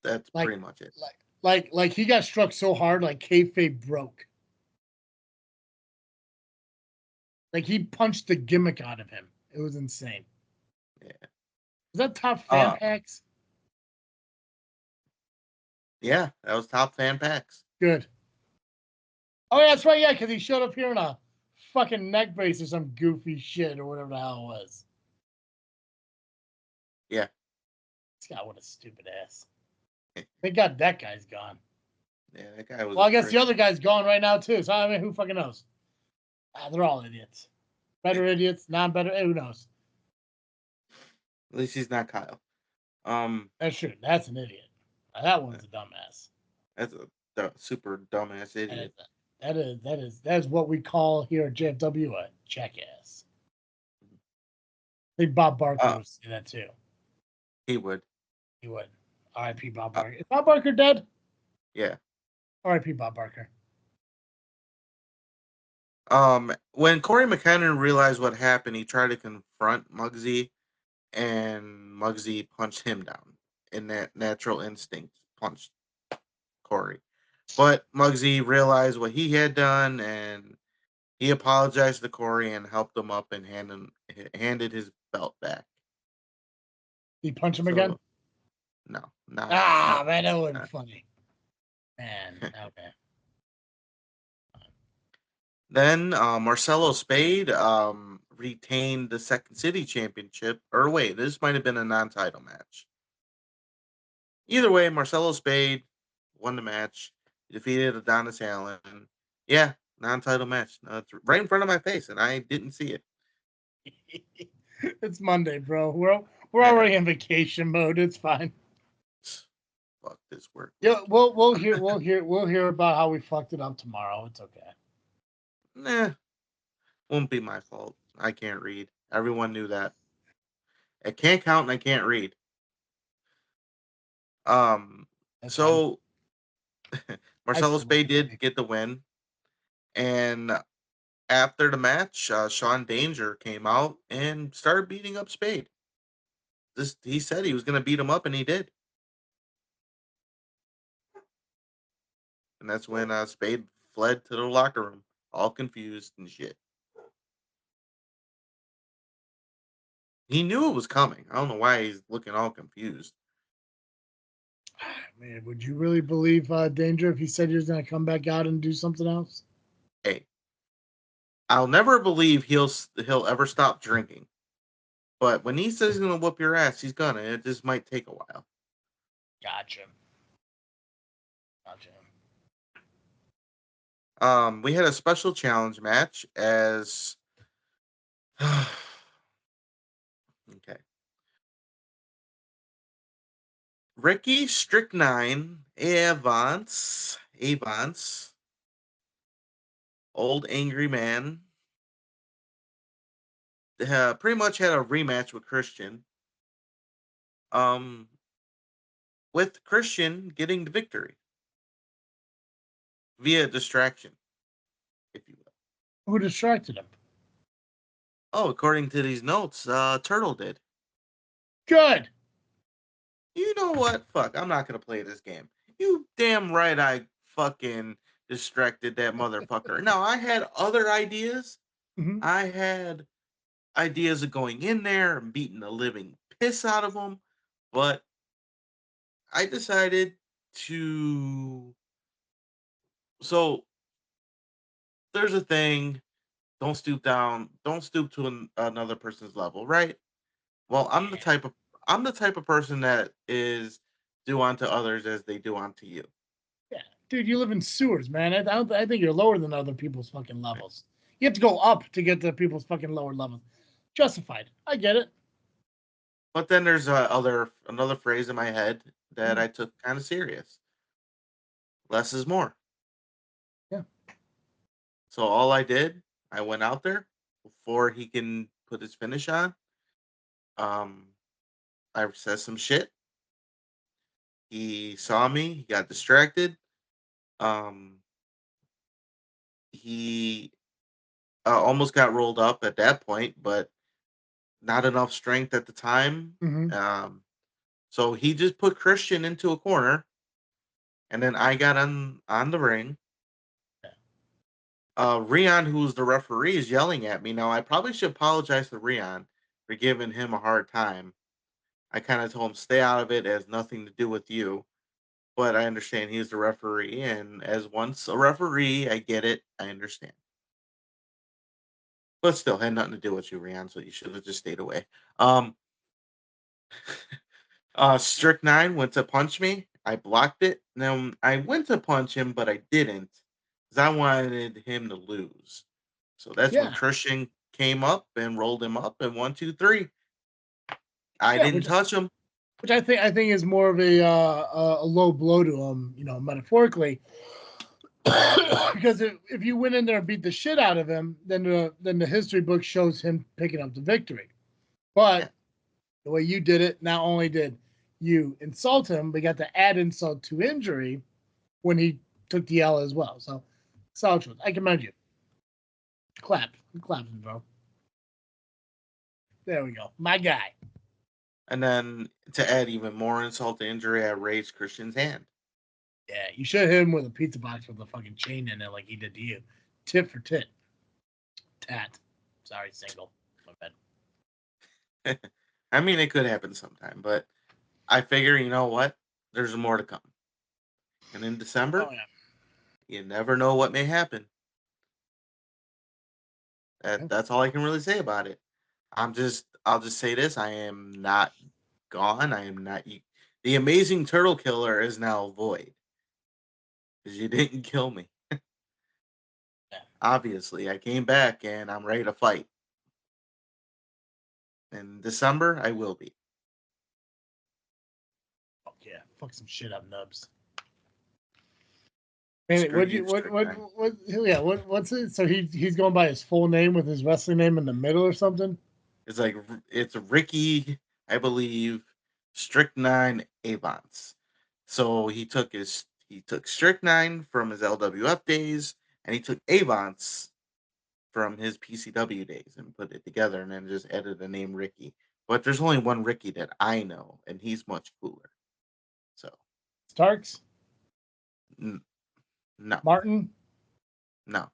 That's Like, pretty much it. like he got struck so hard, like kayfabe broke. Like he punched the gimmick out of him. It was insane. Yeah. Was that top fan packs? Yeah, that was top fan packs. Good. Oh, yeah, that's right. Yeah, because he showed up here in a fucking neck brace or some goofy shit or whatever the hell it was. Yeah. This guy, what a stupid ass. Thank God that guy's gone. Yeah, that guy was. Well, I guess the other guy's gone right now too. So I mean, who fucking knows? They're all idiots. Better idiots, non-better. Who knows? At least he's not Kyle. That's true. That's an idiot. That one's a dumbass. That's a super dumbass idiot. That is what we call here at JFW a jackass. I think Bob Barker would say that too. He would. He would. R.I.P. Bob Barker. Is Bob Barker dead? Yeah. R.I.P. Bob Barker. When Corey McKinnon realized what happened, he tried to confront Muggsy, and Muggsy punched him down. In that natural instinct, punched Corey. But Muggsy realized what he had done, and he apologized to Corey and helped him up and handed his belt back. He punch him again? No, not. Man, that would be funny. Man, okay. Then Marcelo Spade retained the Second City Championship. Or wait, this might have been a non-title match. Either way, Marcelo Spade won the match. He defeated Adonis Allen. Yeah, non-title match. It's right in front of my face, and I didn't see it. It's Monday, bro. We're already in vacation mode. It's fine. Fuck this work. Yeah, we'll hear about how we fucked it up tomorrow. It's okay. Nah, won't be my fault. I can't read. Everyone knew that. I can't count and I can't read. So Marcelo Spade did get the win, and after the match, Sean Danger came out and started beating up Spade. He said he was going to beat him up, and he did. And that's when Spade fled to the locker room, all confused and shit. He knew it was coming. I don't know why he's looking all confused. Man, would you really believe Danger if he said he was going to come back out and do something else? Hey, I'll never believe he'll ever stop drinking. But when he says he's going to whoop your ass, he's gonna. It just might take a while. Gotcha. We had a special challenge match as okay. Ricky Strychnine Avance, old angry man, pretty much had a rematch with Christian. With Christian getting the victory via distraction, if you will. Who distracted him? Oh, according to these notes, Turtle did. Good. You know what? Fuck, I'm not gonna play this game. You damn right I fucking distracted that motherfucker. Now, I had other ideas. Mm-hmm. I had ideas of going in there and beating the living piss out of him, but I decided to. So, there's a thing. Don't stoop down. Don't stoop to another person's level, right? Well, I'm the type of person that is do unto others as they do unto you. Yeah, dude, you live in sewers, man. I think you're lower than other people's fucking levels. You have to go up to get to people's fucking lower levels. Justified. I get it. But then there's another phrase in my head that I took kind of serious. Less is more. Yeah. So all I did, I went out there before he can put his finish on. I said some shit. He saw me. He got distracted. He almost got rolled up at that point, but not enough strength at the time. Mm-hmm. So he just put Christian into a corner, and then I got on the ring. Rion, who's the referee, is yelling at me. Now, I probably should apologize to Rion for giving him a hard time. I kind of told him, stay out of it. It has nothing to do with you. But I understand he's the referee. And as once a referee, I get it. I understand. But still, had nothing to do with you, Rion, so you should have just stayed away. Strychnine went to punch me. I blocked it. Now, I went to punch him, but I didn't because I wanted him to lose. So that's when Yeah. Christian came up and rolled him up, and 1, 2, 3. I didn't touch him. Which I think is more of a low blow to him, metaphorically. Because if you went in there and beat the shit out of him, then the history book shows him picking up the victory. But the way you did it, not only did you insult him, but you got to add insult to injury when he took the L as well. So, solid. I commend you. Clap, bro. There we go, my guy. And then to add even more insult to injury, I raised Christian's hand. Yeah, you should have hit him with a pizza box with a fucking chain in it like he did to you. Tit for tit. Tat. Sorry, single. My bad. I mean, it could happen sometime, but I figure, you know what? There's more to come. And in December, you never know what may happen. That's all I can really say about it. I'll just say this: I am not gone. I am not. The amazing turtle killer is now void because you didn't kill me. Obviously, I came back and I'm ready to fight. In December, I will be. Fuck yeah, fuck some shit up, Nubs. Man, what's it? So he's going by his full name with his wrestling name in the middle or something? It's Ricky, I believe, Strychnine Avance. So he took Strychnine from his LWF days, and he took Avance from his PCW days and put it together, and then just added the name Ricky. But there's only one Ricky that I know, and he's much cooler. So Starks? No. Martin? No.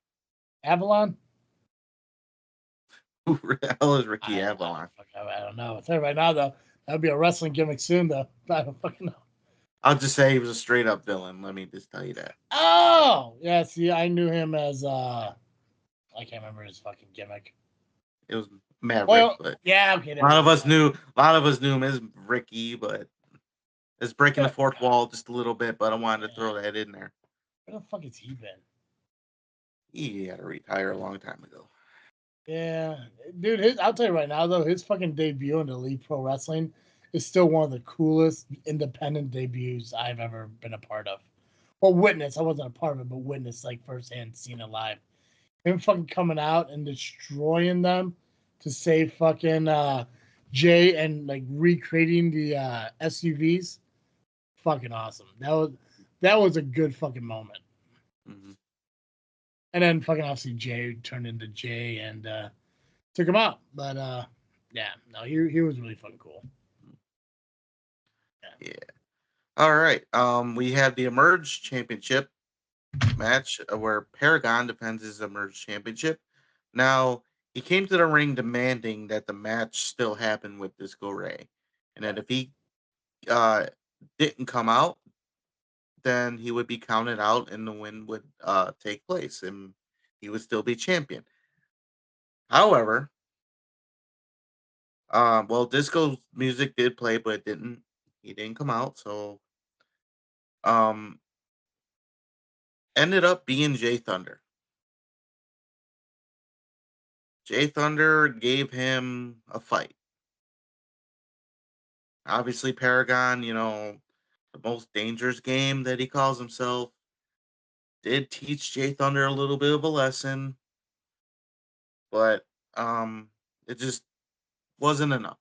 Avalon? Who the hell is Ricky Avalon? I don't know. I'll tell you right now, though, that'd be a wrestling gimmick soon, though. I don't fucking know. I'll just say he was a straight up villain. Let me just tell you that. Oh! Yeah, see, I knew him as, I can't remember his fucking gimmick. It was Maverick, but yeah, okay. A lot of us knew him as Ricky, but it's breaking the fourth wall just a little bit. But I wanted to throw that in there. Where the fuck has he been? He had to retire a long time ago. Yeah, dude. I'll tell you right now, though, his fucking debut in Elite Pro Wrestling is still one of the coolest independent debuts I've ever been a part of. Well, witness. I wasn't a part of it, but witness, like, firsthand, seen it live. Him fucking coming out and destroying them to save fucking Jay and, like, recreating the SUVs. Fucking awesome. That was a good fucking moment. Mm-hmm. And then fucking obviously Jay turned into Jay and took him out. But yeah, no, he was really fucking cool. Yeah. All right. We had the Emerge Championship match where Paragon defends his Emerge Championship. Now, he came to the ring demanding that the match still happen with Disco Ray. And that if he didn't come out, then he would be counted out and the win would take place and he would still be champion. However, well, disco music did play, but he didn't come out, so ended up being Jay Thunder. Jay Thunder gave him a fight. Obviously, Paragon, the most dangerous game that he calls himself, did teach Jay Thunder a little bit of a lesson, but it just wasn't enough.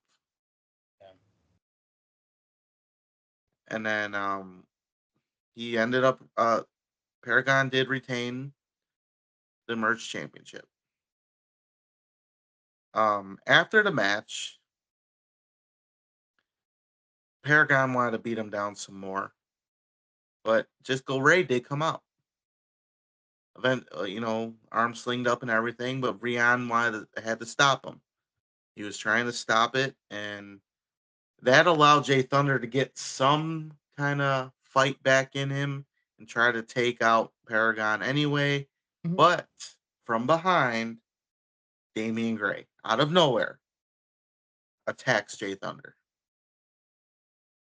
And then he ended up Paragon did retain the Merge Championship. After the match, Paragon wanted to beat him down some more, but Disco Ray did come out. Arm slinged up and everything, but Rian had to stop him. He was trying to stop it, and that allowed Jay Thunder to get some kind of fight back in him and try to take out Paragon anyway. Mhm. But from behind, Damian Gray, out of nowhere, attacks Jay Thunder.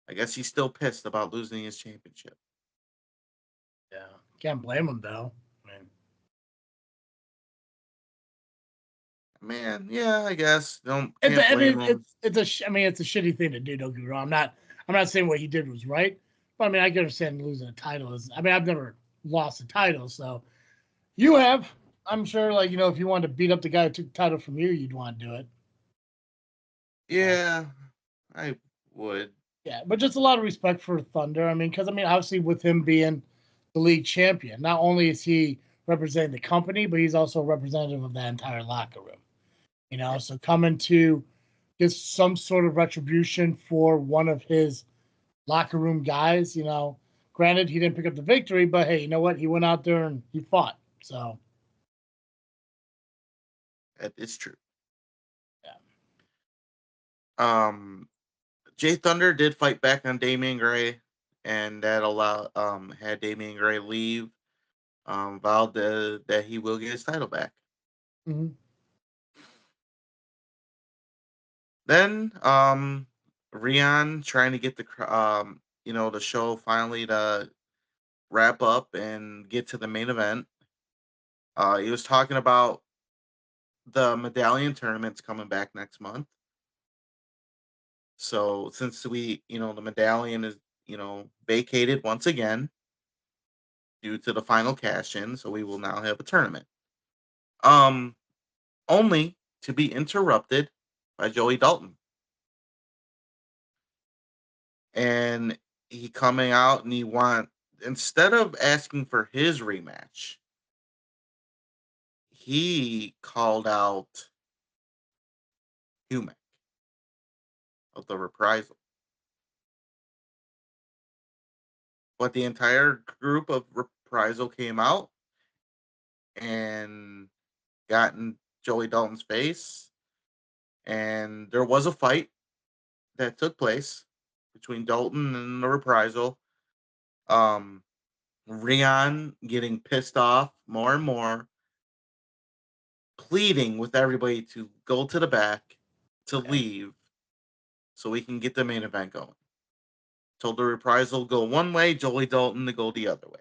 I guess he's still pissed about losing his championship. Yeah, can't blame him though. Man, yeah, I guess can't blame him. It's a shitty thing to do. Don't get me wrong. I'm not saying what he did was right, but I mean I can understand losing a title. I've never lost a title, so you have. I'm sure, like, if you wanted to beat up the guy who took the title from you, you'd want to do it. Yeah, I would. Yeah, but just a lot of respect for Thunder. Because obviously with him being the league champion, not only is he representing the company, but he's also a representative of that entire locker room. So coming to get some sort of retribution for one of his locker room guys, granted he didn't pick up the victory, but hey, you know what? He went out there and he fought. So That is true. Yeah. Jay Thunder did fight back on Damian Gray, and that had Damian Gray leave. Vowed that he will get his title back. Mm-hmm. Then Rian trying to get the show finally to wrap up and get to the main event. He was talking about the medallion tournament's coming back next month. So since the medallion is, vacated once again due to the final cash in, so we will now have a tournament. Only to be interrupted by Joey Dalton. And he coming out and instead of asking for his rematch, he called out Humek of the Reprisal. But the entire group of Reprisal came out and got in Joey Dalton's face. And there was a fight that took place between Dalton and the Reprisal. Rian getting pissed off more and more, pleading with everybody to go to the back, to leave, so we can get the main event going. Told the Reprisal go one way, Joey Dalton to go the other way.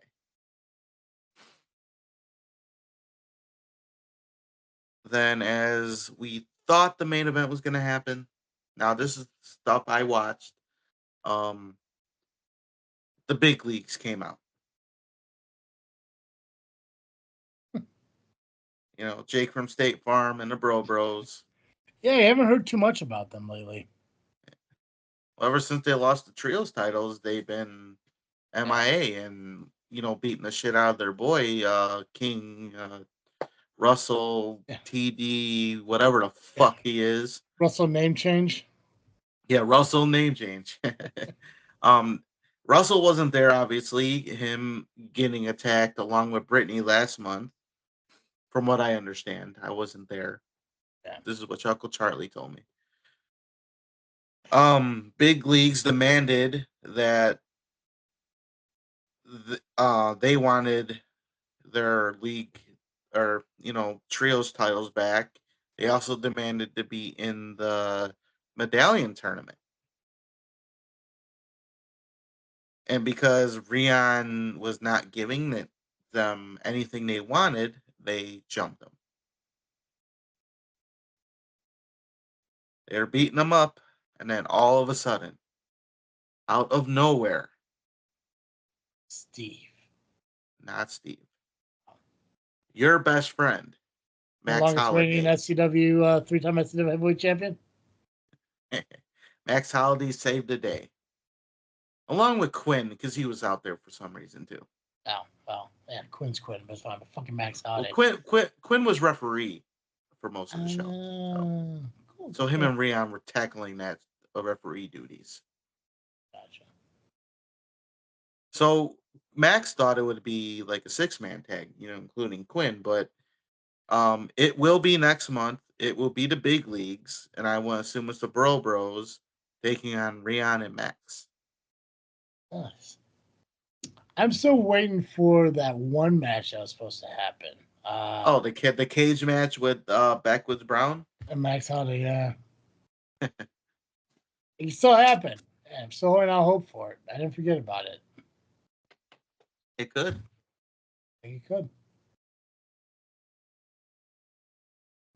Then, as we thought the main event was going to happen, now this is stuff I watched. The big leagues came out. Jake from State Farm and the Bro Bros. Yeah, I haven't heard too much about them lately. Well, ever since they lost the trios titles, they've been MIA and beating the shit out of their boy King Russell TD, whatever the fuck he is. Russell name change. Yeah, Russell name change. Russell wasn't there, obviously. Him getting attacked along with Brittany last month. From what I understand, I wasn't there. Yeah. This is what Uncle Charlie told me. Big leagues demanded that they wanted their league or trios titles back. They also demanded to be in the medallion tournament. And because Rian was not giving them anything they wanted, they jumped them. They're beating them up, and then all of a sudden, out of nowhere, Steve. Not Steve. Your best friend, Max longest reigning Holiday. SCW, three-time SCW heavyweight champion. Max Holiday saved the day. Along with Quinn, because he was out there for some reason, too. Oh, well, yeah, Quinn's Quinn, but it's fine. But fucking Max Holiday. Well, Quinn was referee for most of the show. Cool. So him and Rian were tackling that referee duties. So Max thought it would be like a 6-man tag, including Quinn, but it will be next month. It will be the big leagues, and I want to assume it's the Bros taking on Rion and Max. Nice. I'm still waiting for that one match that was supposed to happen. The cage match with Backwoods Brown and Max Holiday, yeah. It still happened. I'm still holding out hope for it. I didn't forget about it. It could. I think it could.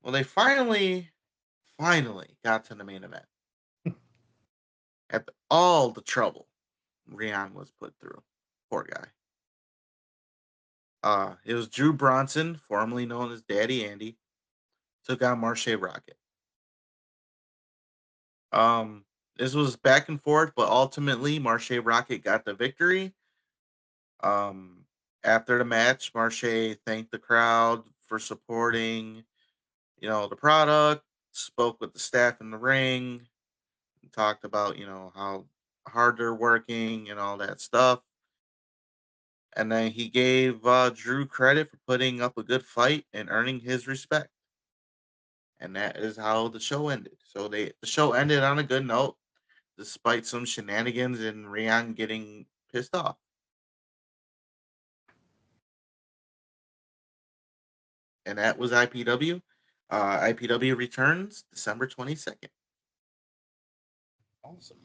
Well, they finally got to the main event. After all the trouble Rion was put through. Poor guy. It was Drew Bronson, formerly known as Daddy Andy, took on Marche Rocket. This was back and forth, but ultimately Marche Rocket got the victory. After the match, Marche thanked the crowd for supporting, the product, spoke with the staff in the ring, talked about, how hard they're working and all that stuff. And then he gave Drew credit for putting up a good fight and earning his respect. And that is how the show ended. So the show ended on a good note, despite some shenanigans and Rion getting pissed off. And that was IPW. IPW returns December 22nd. Awesome.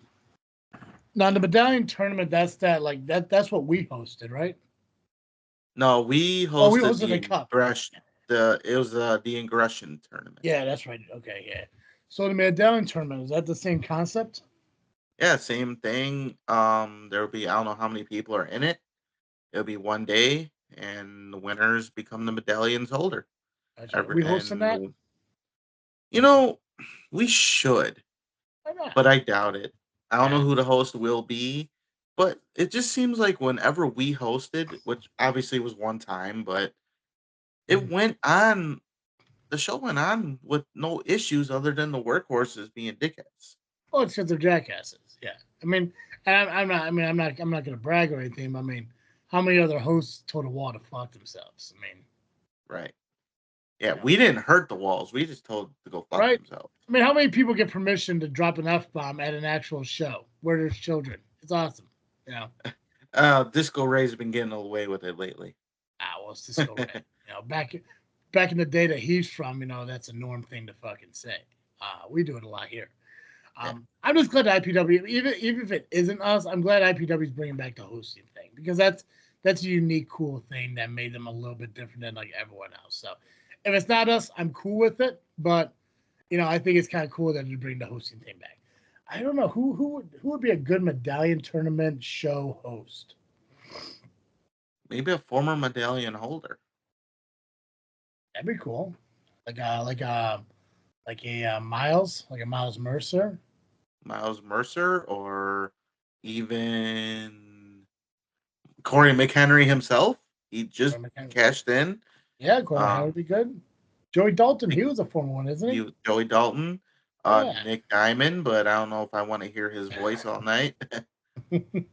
Now the medallion tournament, that's what we hosted, right? No, we hosted, we hosted the cup. It was the Ingression tournament. Yeah, that's right. Okay, yeah. So the medallion tournament, is that the same concept? Yeah, same thing. There will be, I don't know how many people are in it. It'll be one day, and the winners become the medallions holder. Are we hosting that? We should, Why not? but I doubt it. I don't know who the host will be, but it just seems like whenever we hosted, which obviously was one time, but it went on. The show went on with no issues other than the workhorses being dickheads. Oh, it's because they're jackasses. Yeah, I mean, I'm not going to brag or anything. But I mean, how many other hosts told a wall to fuck themselves? I mean, right? Yeah, we didn't hurt the walls. We just told to go fuck themselves. I mean, how many people get permission to drop an F-bomb at an actual show where there's children? It's awesome. Disco Ray's been getting away with it lately. Well, it's Disco Ray. Back in the day that he's from, that's a norm thing to fucking say. We do it a lot here. I'm just glad IPW, even if it isn't us, I'm glad IPW is bringing back the hosting thing, because that's a unique, cool thing that made them a little bit different than like everyone else. So if it's not us, I'm cool with it. But I think it's kind of cool that you bring the hosting thing back. I don't know who would be a good medallion tournament show host. Maybe a former medallion holder. That'd be cool. Like a Miles Mercer. Miles Mercer, or even Corey McHenry himself. He just cashed in. Yeah, Corey McHenry would be good. Joey Dalton, he was a former one, isn't he? Joey Dalton, Nick Diamond, but I don't know if I want to hear his voice all night. Maybe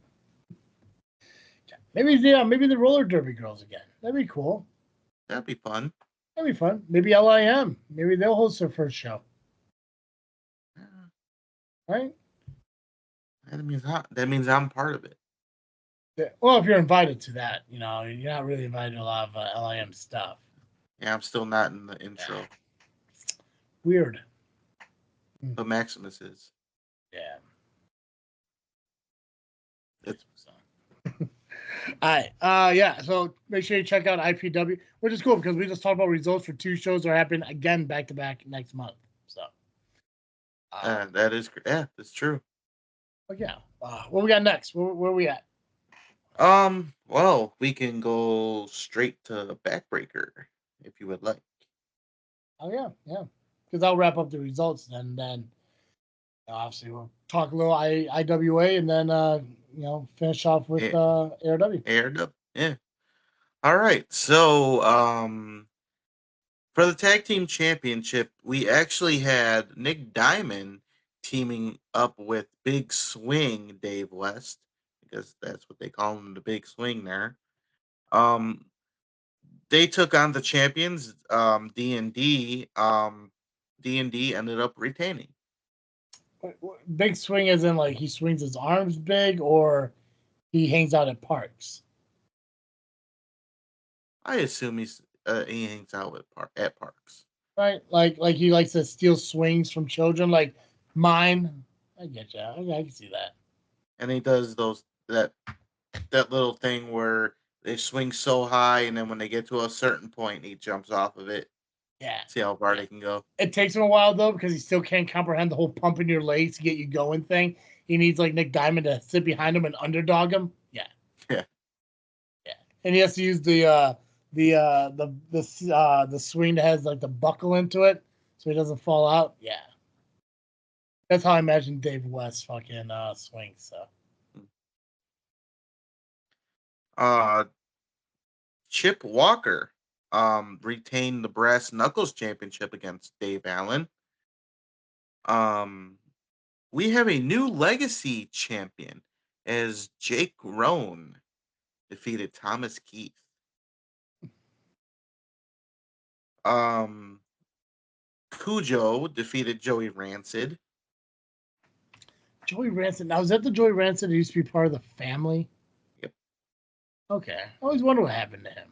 the roller derby girls again. That'd be cool. That'd be fun. Maybe LIM. Maybe they'll host their first show. Right? That means I'm part of it. Yeah. Well, if you're invited to that, you're not really invited to a lot of LIM stuff. Yeah, I'm still not in the intro. Weird. But Maximus is. Yeah. It's all right. Yeah. So make sure you check out IPW, which is cool because we just talked about results for 2 shows that are happening again back to back next month. So that's true. But yeah. What we got next? Where are we at? Well, we can go straight to Backbreaker if you would like. Oh yeah. Because I'll wrap up the results and then obviously we'll talk a little IWA and then finish off with ARW. ARW, yeah. All right. So for the tag team championship, we actually had Nick Diamond teaming up with Big Swing Dave West because that's what they call him, the big swing there. They took on the champions, D&D. D&D ended up retaining. Big swing as in like he swings his arms big, or he hangs out at parks? I assume he hangs out at parks. Right? Like he likes to steal swings from children, like mine. I get you. I can see that. And he does that little thing where they swing so high, and then when they get to a certain point, he jumps off of it. Yeah. See how far they can go. It takes him a while though, because he still can't comprehend the whole pumping your legs to get you going thing. He needs like Nick Diamond to sit behind him and underdog him. Yeah. Yeah. Yeah. And he has to use the swing that has like the buckle into it, so he doesn't fall out. Yeah. That's how I imagine Dave West fucking swings. So. Chip Walker retained the Brass Knuckles Championship against Dave Allen. We have a new legacy champion as Jake Roan defeated Thomas Keith. Cujo defeated Joey Rancid. Joey Rancid. Now, is that the Joey Rancid that used to be part of the family? Yep. Okay. I always wonder what happened to him.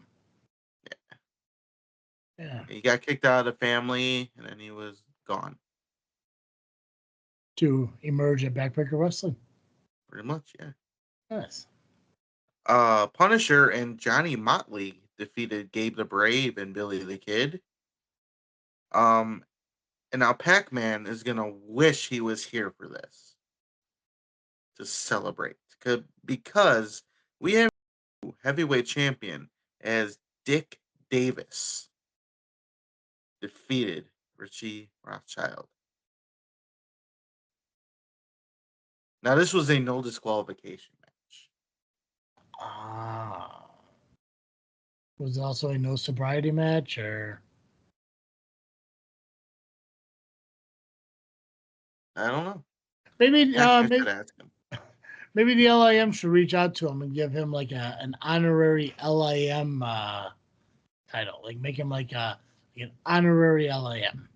Yeah. He got kicked out of the family, and then he was gone. To emerge at Backbreaker Wrestling. Pretty much, yeah. Nice. Punisher and Johnny Motley defeated Gabe the Brave and Billy the Kid. And now Pacman is gonna wish he was here for this to celebrate, because we have a heavyweight champion as Dick Davis defeated Richie Rothschild. Now this was a no disqualification match. Was it also a no sobriety match, or? I don't know. Maybe I should ask him. Maybe the LIM should reach out to him and give him like an honorary LIM title. Like make him like an honorary LIM.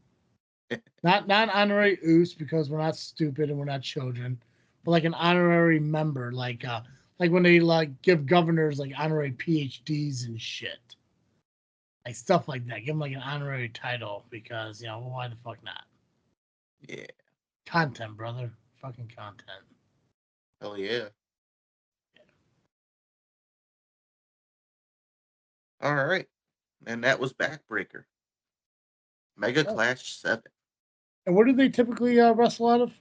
not honorary OOS, because we're not stupid and we're not children, but like an honorary member, like when they like give governors like honorary PhDs and shit. Like stuff like that. Give him like an honorary title, because why the fuck not? Yeah. Content, brother. Fucking content. Hell yeah. All right. And that was Backbreaker. Mega Clash 7. And where do they typically wrestle out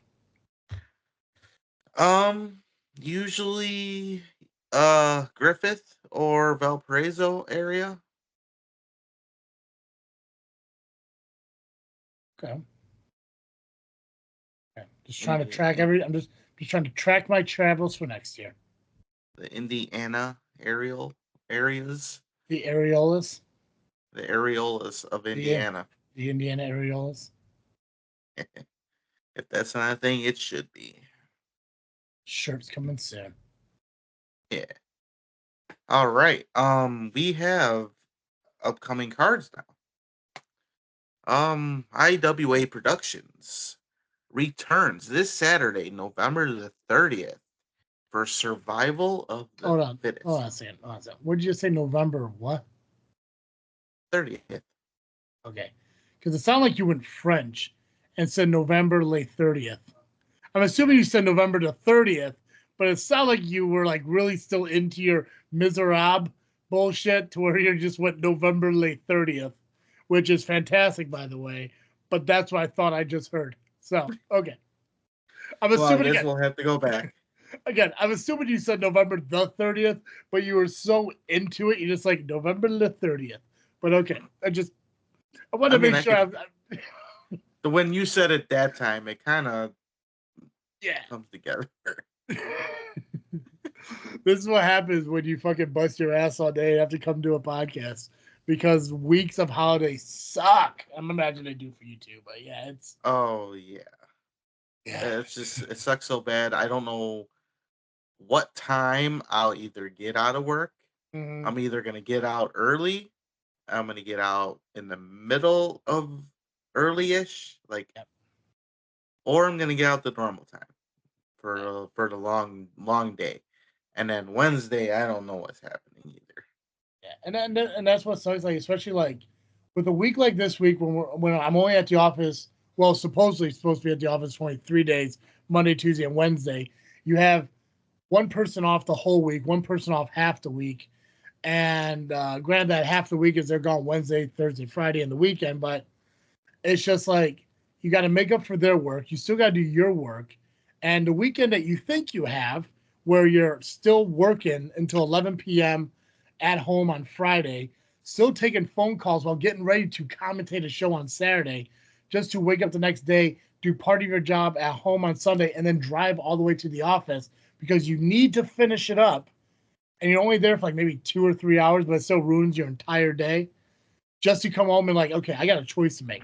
of? Usually Griffith or Valparaiso area. Okay. Just trying to track I'm just trying to track my travels for next year. The Indiana areas. The areolas. The areolas of Indiana. The Indiana areolas. If that's not a thing, it should be. Shirts coming soon. Yeah. All right. We have upcoming cards now. IWA Productions returns this Saturday, November the 30th, for Survival of the Fittest. Hold on a second. What did you say? November what? 30th. Okay. Because it sounded like you went French and said November late 30th. I'm assuming you said November the 30th, but it sounded like you were like really still into your Miserable bullshit to where you just went November late 30th, which is fantastic, by the way. But that's what I thought I just heard. So, okay. I'm assuming I guess we'll have to go back. Again, I'm assuming you said November the 30th, but you were so into it, you just like November the 30th. But okay, I want to make sure. When you said it that time, it kind of comes together. This is what happens when you fucking bust your ass all day and have to come to a podcast, because weeks of holidays suck. I'm imagining they do for you too, but yeah, it's. Oh yeah. Yeah, it sucks so bad. I don't know what time I'll either get out of work. Mhm. I'm either going to get out early. I'm going to get out in the middle of early-ish, like, Yep. or I'm going to get out the normal time Yeah. for the long day. And then Wednesday, I don't know what's happening either. Yeah, and that's what sucks. Like, especially like with a week like this week when I'm only at the office. Well, supposedly supposed to be at the office for only 3 days: Monday, Tuesday, and Wednesday. You have one person off the whole week, one person off half the week, and granted that half the week is they're gone Wednesday, Thursday, Friday, and the weekend. But it's just like you got to make up for their work. You still got to do your work, and the weekend that you think you have, where you're still working until 11 p.m. at home on Friday, still taking phone calls while getting ready to commentate a show on Saturday, just to wake up the next day, do part of your job at home on Sunday, and then drive all the way to the office because you need to finish it up. And you're only there for like maybe 2 or 3 hours, but it still ruins your entire day just to come home and like, okay, I got a choice to make.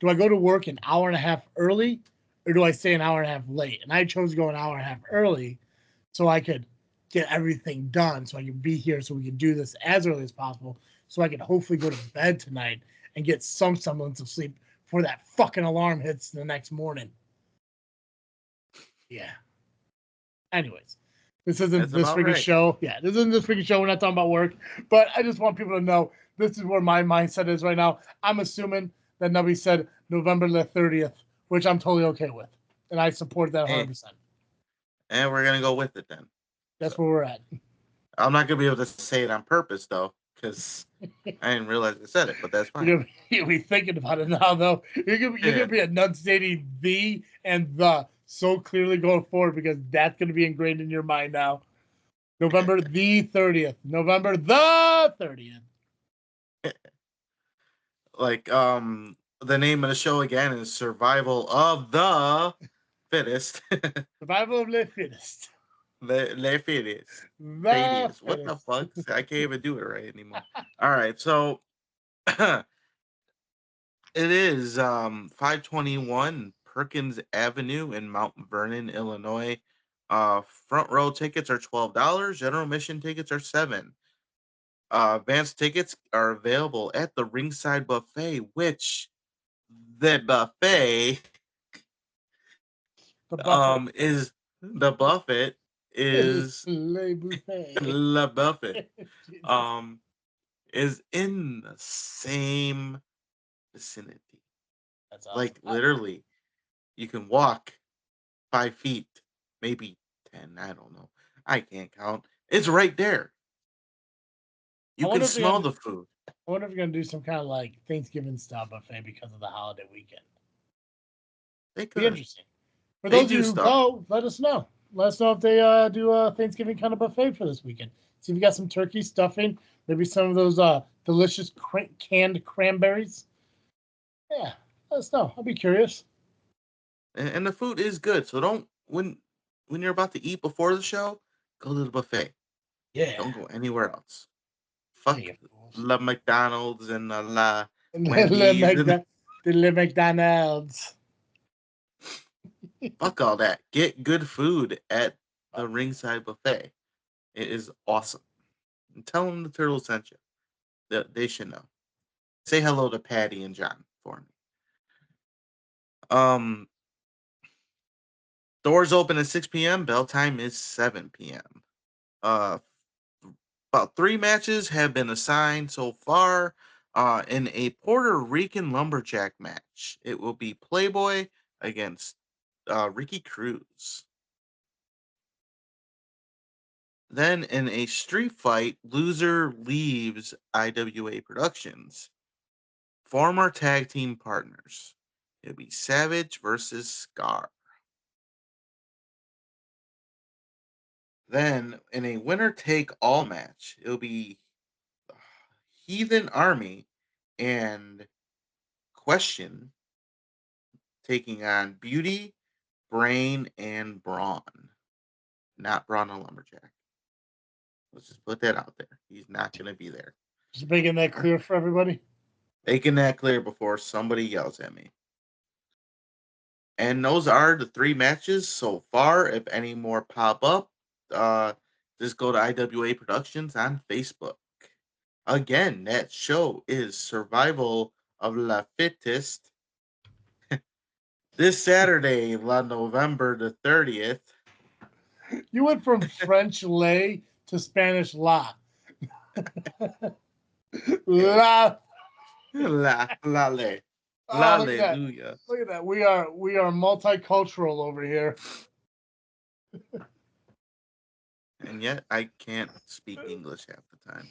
Do I go to work an hour and a half early or do I stay an hour and a half late? And I chose to go an hour and a half early so I could get everything done, so I could be here, so we could do this as early as possible, so I could hopefully go to bed tonight and get some semblance of sleep before that fucking alarm hits the next morning. Yeah. Anyways, this isn't That's this about freaking right. show. Yeah, this isn't this freaking show. We're not talking about work, but I just want people to know this is where my mindset is right now. I'm assuming that Nubby said November the 30th, which I'm totally okay with, and I support that 100%. And we're going to go with it then. That's So, where we're at. I'm not going to be able to say it on purpose, though, because I didn't realize I said it, but that's fine. You'll be thinking about it now, though. You're gonna be enunciating the and the so clearly going forward because that's gonna be ingrained in your mind now. November the 30th. November the 30th. Like, the name of the show again is Survival of the Fittest. Survival of the fittest. Le Fittest. The What the fittest. fuck? I can't even do it right anymore. All right, so it is 521 Perkins Avenue in Mount Vernon, Illinois. Front row tickets are $12. General admission tickets are $7. Advanced tickets are available at the Ringside Buffet, which the buffet The buffet. is the buffet is Le buffet. La Buffet is in the same vicinity. That's awesome. Like literally, you can walk 5 feet, maybe 10. I don't know. I can't count. It's right there. You can smell the food. I wonder if you're gonna do some kind of like Thanksgiving style buffet because of the holiday weekend. They Be could. interesting. For They those of do you who stuff. go, let us know. Let us know if they do a Thanksgiving kind of buffet for this weekend. See if you got some turkey stuffing, maybe some of those delicious canned cranberries. Yeah, let us know. I'll be curious. And the food is good. So don't when you're about to eat before the show, go to the buffet. Yeah. Don't go anywhere else. Yeah, Fuck you fools. La McDonald's and La The Wendy's and McDonald's. fuck all that. Get good food at the Oh, Ringside Buffet. It is awesome. And tell them the turtle sent you. They should know. Say hello to Patty and John for me. Um, doors open at 6 p.m. Bell time is 7 p.m. Uh, about 3 matches have been assigned so far. In a Puerto Rican lumberjack match, it will be Playboy against Ricky Cruz. Then in a street fight, loser leaves IWA Productions. Former tag team partners. It'll be Savage versus Scar. Then in a winner take all match, it'll be Heathen Army and Question taking on Beauty, Brain, and Braun. Not Braun a Lumberjack. Let's just put that out there. He's not going to be there. just making that clear for everybody. Making that clear before somebody yells at me. And those are the 3 matches so far. If any more pop up, just go to IWA Productions on Facebook. Again, that show is Survival of the Fittest. This Saturday, November the 30th. You went from French lay to Spanish la. La. La le. Oh, look at that. Hallelujah. Look at that. We are multicultural over here. And yet I can't speak English half the time.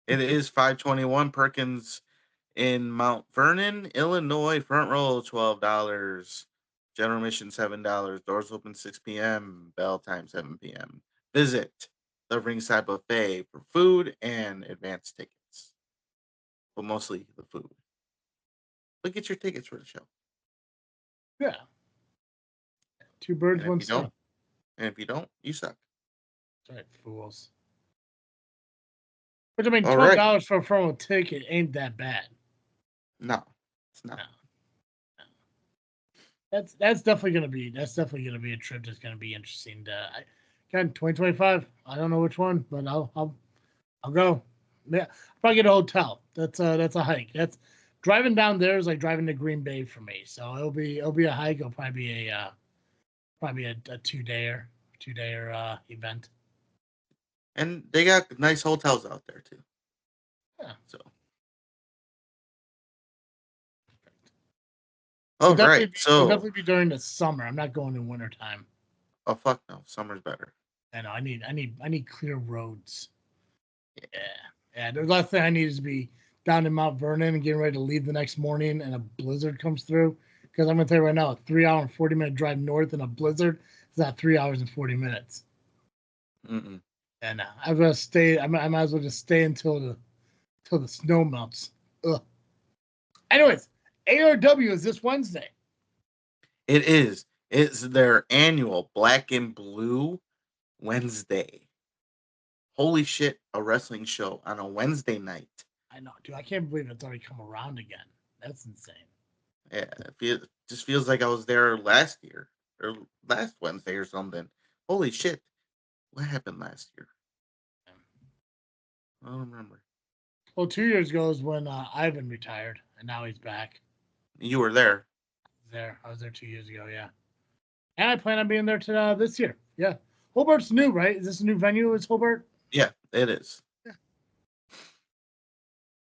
It is 521 Perkins in Mount Vernon, Illinois. Front row $12. General admission $7. Doors open 6 p.m. Bell time 7 p.m. Visit the Ringside Buffet for food and advance tickets. But mostly the food. But get your tickets for the show. Yeah. Two birds, And one if you don't, stone. and if you don't, you suck. That's right, fools. Which I mean, All $12 right. for a promo ticket ain't that bad. No, it's not. No. That's definitely gonna be a trip that's gonna be interesting. Again, 2025. I don't know which one, but I'll go. Yeah, I'll probably get a hotel. That's a hike. That's driving down there is like driving to Green Bay for me. So it'll be a hike. It'll probably be a 2-dayer event. And they got nice hotels out there too. Yeah. So. All right. It'll definitely be during the summer. I'm not going in wintertime. Oh fuck no, summer's better. I know. I need clear roads. Yeah. The last thing I need is to be down in Mount Vernon and getting ready to leave the next morning, and a blizzard comes through. Because I'm gonna tell you right now, a 3-hour and 40-minute drive north in a blizzard is not 3 hours and 40 minutes. Mm-mm. And I'm gonna stay. I might as well just stay until the snow melts. Ugh. Anyways, ARW is this Wednesday. It is. It's their annual Black and Blue Wednesday. Holy shit, a wrestling show on a Wednesday night. I know, dude. I can't believe it's already come around again. That's insane. Yeah, it just feels like I was there last year or last Wednesday or something. Holy shit. What happened last year? I don't remember. Well, 2 years ago is when Ivan retired, and now he's back. You were there. I was there 2 years ago, yeah. And I plan on being there this year. Yeah. Hobart's new, right? Is this a new venue? Is Hobart? Yeah, it is. Yeah.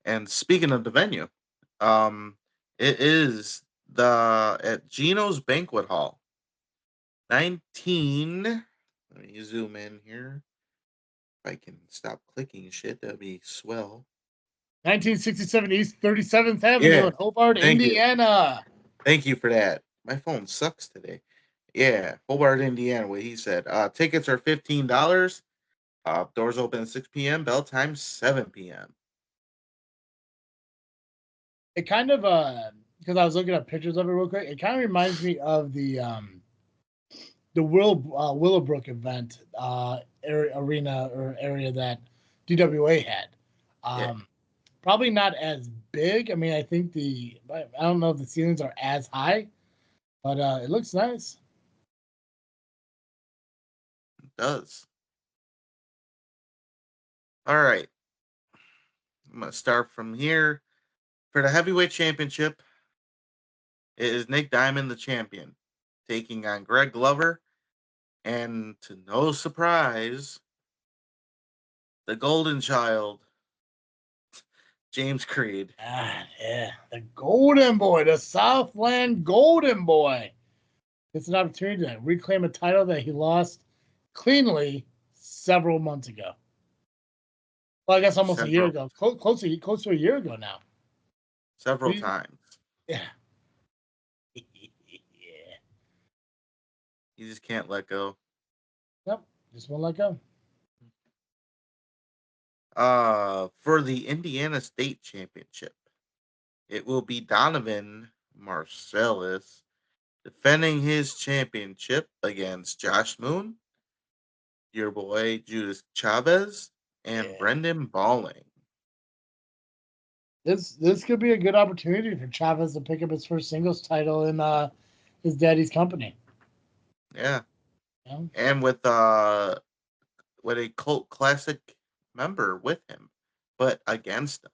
And speaking of the venue, it is at Gino's Banquet Hall. 19. Let me zoom in here. If I can stop clicking shit, that'd be swell. 1967 East 37th Avenue Yeah. in Hobart, Thank you. Indiana. Thank you for that. My phone sucks today. Yeah, Hobart, Indiana. What he said. Tickets are $15. Doors open at 6 p.m. Bell time 7 p.m. It kind of because I was looking at pictures of it real quick. It kind of reminds me of the Willowbrook event arena or area that DWA had. Yeah. Probably not as big. I mean, I think I don't know if the ceilings are as high, but it looks nice. It does. All right. I'm going to start from here. For the heavyweight championship, it is Nick Diamond, the champion, taking on Greg Glover. And to no surprise, the golden child, James Creed. Yeah, the Golden Boy, the Southland Golden Boy. It's an opportunity to reclaim a title that he lost cleanly several months ago. Well, I guess almost a year ago. Close to a year ago now. Several times. Yeah. Yeah. You just can't let go. Yep. Just won't let go. For the Indiana State Championship, it will be Donovan Marcellus defending his championship against Josh Moon, your boy Judas Chavez, and Brendan Balling. This could be a good opportunity for Chavez to pick up his first singles title in his daddy's company. Yeah. Yeah. and with a cult classic member with him, but against him.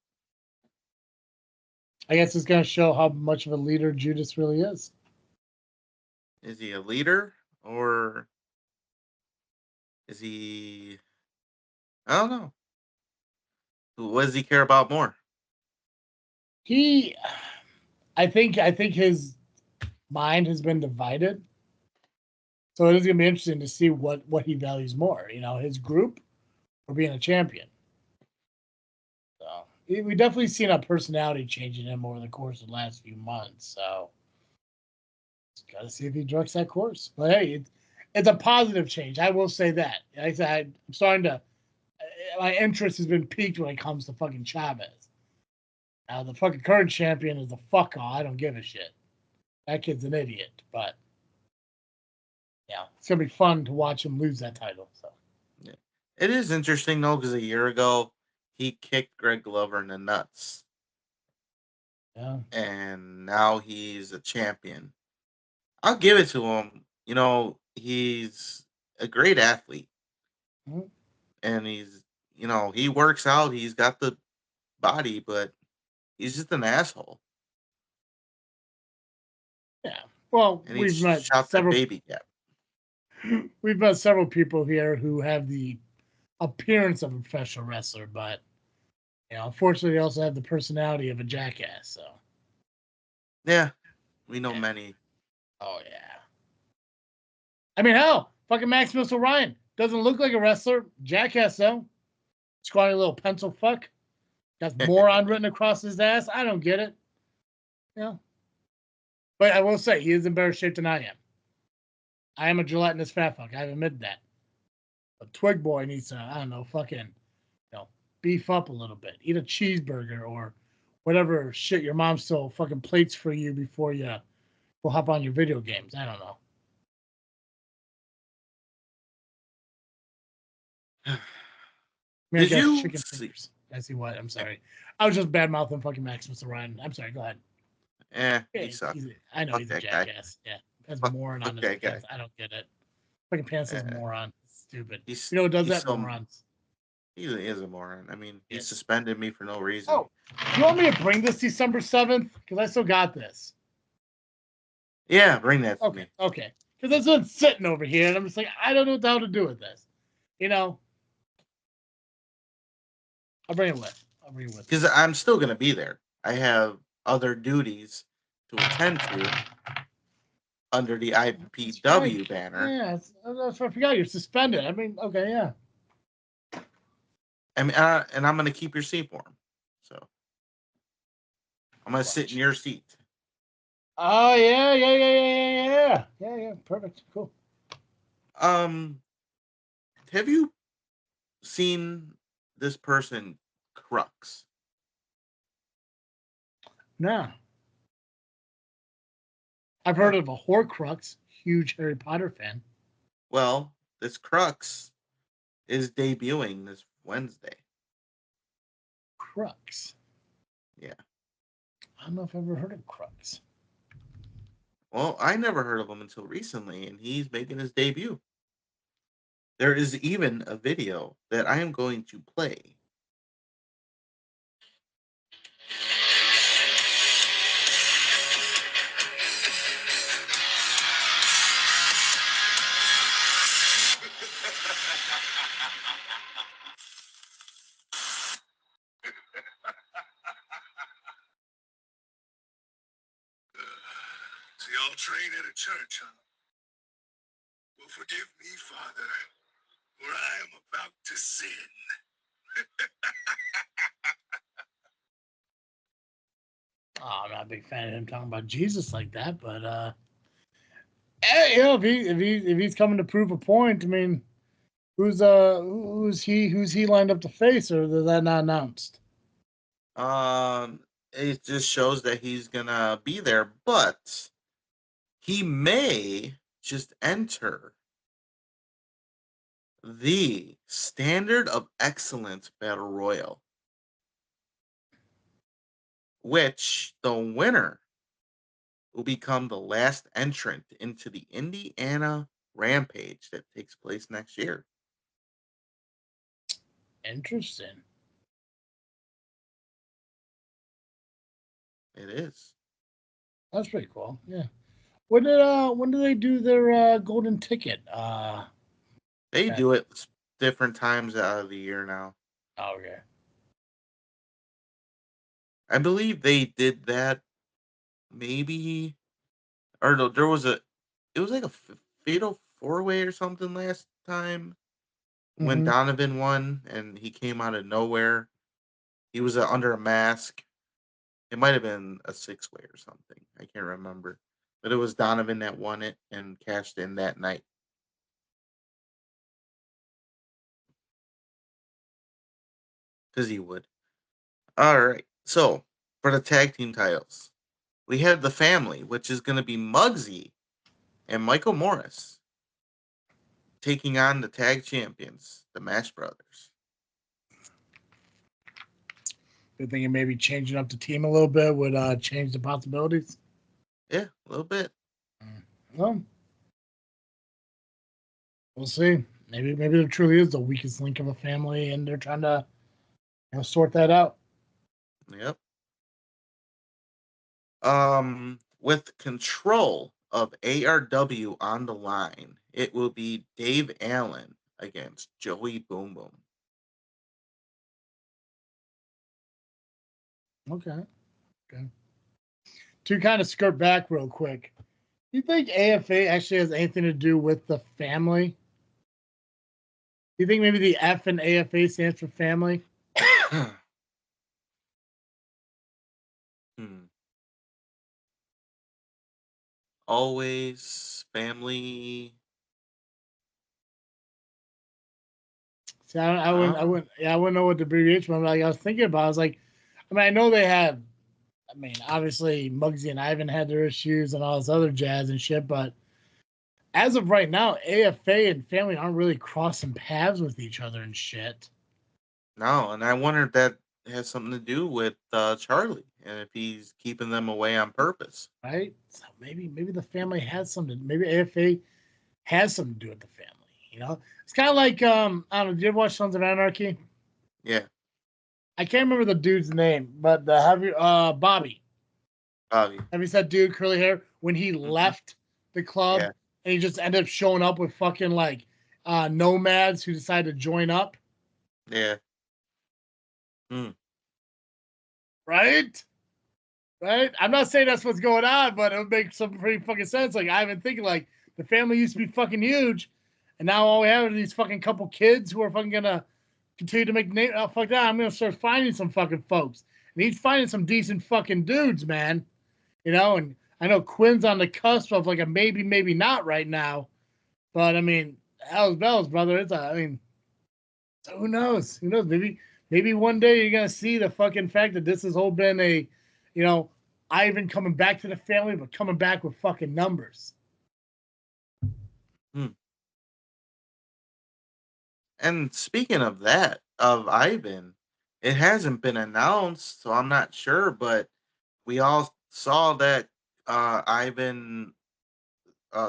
I guess it's going to show how much of a leader Judas really is. Is he a leader or is he? I don't know. What does he care about more? I think his mind has been divided. So it is going to be interesting to see what he values more, his group or being a champion. So we definitely seen a personality change in him over the course of the last few months. So got to see if he directs that course. But hey, it's a positive change. I will say that. Like I said, I'm starting to. My interest has been piqued when it comes to fucking Chavez. Now the fucking current champion is a fuck all. I don't give a shit. That kid's an idiot, but yeah, it's gonna be fun to watch him lose that title. So Yeah. It is interesting though, because a year ago he kicked Greg Glover in the nuts, yeah, and now he's a champion. I'll give it to him. He's a great athlete, Mhm. and he works out. He's got the body, but he's just an asshole, yeah. Well, and he shot that baby cap. we've met several people here who have the appearance of a professional wrestler, but unfortunately, they also have the personality of a jackass. So Yeah, we know yeah. many. Oh yeah. I mean, hell, fucking Maximus Orion doesn't look like a wrestler. Jackass though. Scrawny little pencil fuck. Got moron written across his ass. I don't get it. Yeah. But I will say he is in better shape than I am. I am a gelatinous fat fuck. I've admitted that. But Twig Boy needs to, I don't know, fucking, beef up a little bit. Eat a cheeseburger or whatever shit your mom still fucking plates for you before you go hop on your video games. I don't know. I mean, I Did guess you chicken see? fingers. I see what. I'm sorry. I was just bad mouthing fucking Maximus Orion. I'm sorry. Go ahead. He sucks. I know Fuck he's a that guy. jackass. Yeah. Has Fuck, moron fuck on his that guy. pants. I don't get it. Fucking pants says Uh, moron. Stupid. he's You know who does he's that? so Morons. he is a moron. I mean, he Yes. suspended me for no reason. Oh, you want me to bring this December 7th? Because I still got this. Yeah, bring that to me. Okay. Because this one's sitting over here, and I'm just like, I don't know what the hell to do with this. I'll bring it with. Because I'm still gonna be there. I have other duties to attend to under the IPW banner. Yeah, I forgot you're suspended. I mean, okay, yeah. I mean, and I'm gonna keep your seat warm. So I'm gonna sit in your seat. Oh yeah. Perfect, cool. Have you seen this person, Crux? No, I've heard of a Horcrux. Huge Harry Potter fan. Well, this Crux is debuting this Wednesday. Crux. Yeah. I don't know if I've ever heard of Crux. Well, I never heard of him until recently, and he's making his debut. There is even a video that I am going to play. So y'all train at a church, huh? Well, forgive me, Father, for I am about to sin. Oh, I'm not a big fan of him talking about Jesus like that, but hey, if he's coming to prove a point, I mean, who's he lined up to face, or is that not announced? It just shows that he's gonna be there, but he may just enter the Standard of Excellence Battle Royal, which the winner will become the last entrant into the Indiana Rampage that takes place next year. Interesting. It is. That's pretty cool. Yeah. When do they do their golden ticket? They do it different times out of the year now. Okay. I believe they did that maybe, or no, it was like a fatal 4-way or something last time when Donovan won and he came out of nowhere. He was under a mask. It might have been a 6-way or something. I can't remember. But it was Donovan that won it and cashed in that night. Because he would. All right. So, for the tag team titles, we have the family, which is going to be Muggsy and Michael Morris taking on the tag champions, the Mash Brothers. You're thinking maybe changing up the team a little bit would change the possibilities? Yeah, a little bit. Well, we'll see. Maybe there truly is the weakest link of a family, and they're trying to sort that out. Yep. With control of ARW on the line, it will be Dave Allen against Joey Boom Boom. Okay. To kind of skirt back real quick, do you think AFA actually has anything to do with the family? Do you think maybe the F in AFA stands for family? Always family. See, I wouldn't know what the abbreviation was. Like I was thinking about, I was like, I know they had. Obviously Muggsy and Ivan had their issues and all this other jazz and shit, but as of right now, AFA and family aren't really crossing paths with each other and shit. No, and I wonder if that has something to do with Charlie and if he's keeping them away on purpose. Right? So maybe the family has something. Maybe AFA has something to do with the family. It's kind of like I don't know. Did you ever watch Sons of Anarchy? Yeah. I can't remember the dude's name, but Bobby. Bobby. Have you said dude curly hair when he left the club and he just ended up showing up with fucking like nomads who decided to join up? Yeah. Right? I'm not saying that's what's going on, but it would make some pretty fucking sense. Like I've been thinking like the family used to be fucking huge, and now all we have are these fucking couple kids who are fucking gonna continue to make name. Oh fuck that! I'm gonna start finding some fucking folks, and he's finding some decent fucking dudes, man. And I know Quinn's on the cusp of like a maybe not right now, but I mean, hell's bells, brother. So who knows? Maybe one day you're gonna see the fucking fact that this has all been a, Ivan coming back to the family, but coming back with fucking numbers. And speaking of that, of Ivan, it hasn't been announced, so I'm not sure, but we all saw that Ivan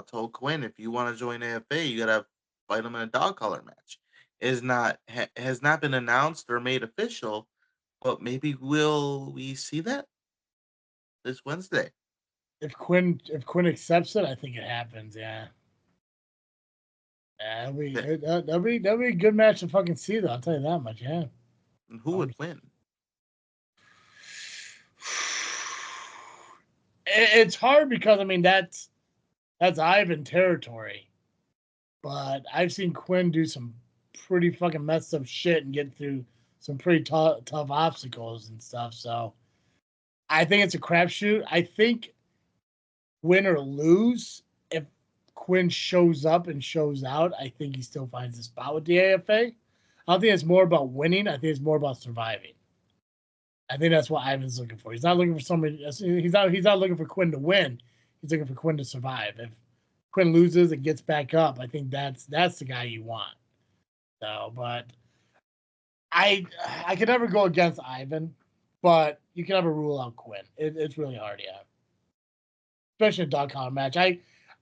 told Quinn, if you want to join AFA, you gotta fight him in a dog collar match. Has not been announced or made official, but maybe will we see that this Wednesday? If Quinn accepts it, I think it happens. Yeah. Yeah, that'll be a good match to fucking see, though. I'll tell you that much. Yeah. And who would win? It's hard because that's Ivan territory, but I've seen Quinn do some pretty fucking messed up shit and get through some pretty tough obstacles and stuff. So I think it's a crapshoot. I think win or lose, if Quinn shows up and shows out, I think he still finds a spot with the AFA. I don't think it's more about winning. I think it's more about surviving. I think that's what Ivan's looking for. He's not looking for somebody. He's not looking for Quinn to win. He's looking for Quinn to survive. If Quinn loses and gets back up, I think that's the guy you want. So, but I could never go against Ivan, but you can never rule out Quinn. It's really hard, yeah. Especially a dog collar match.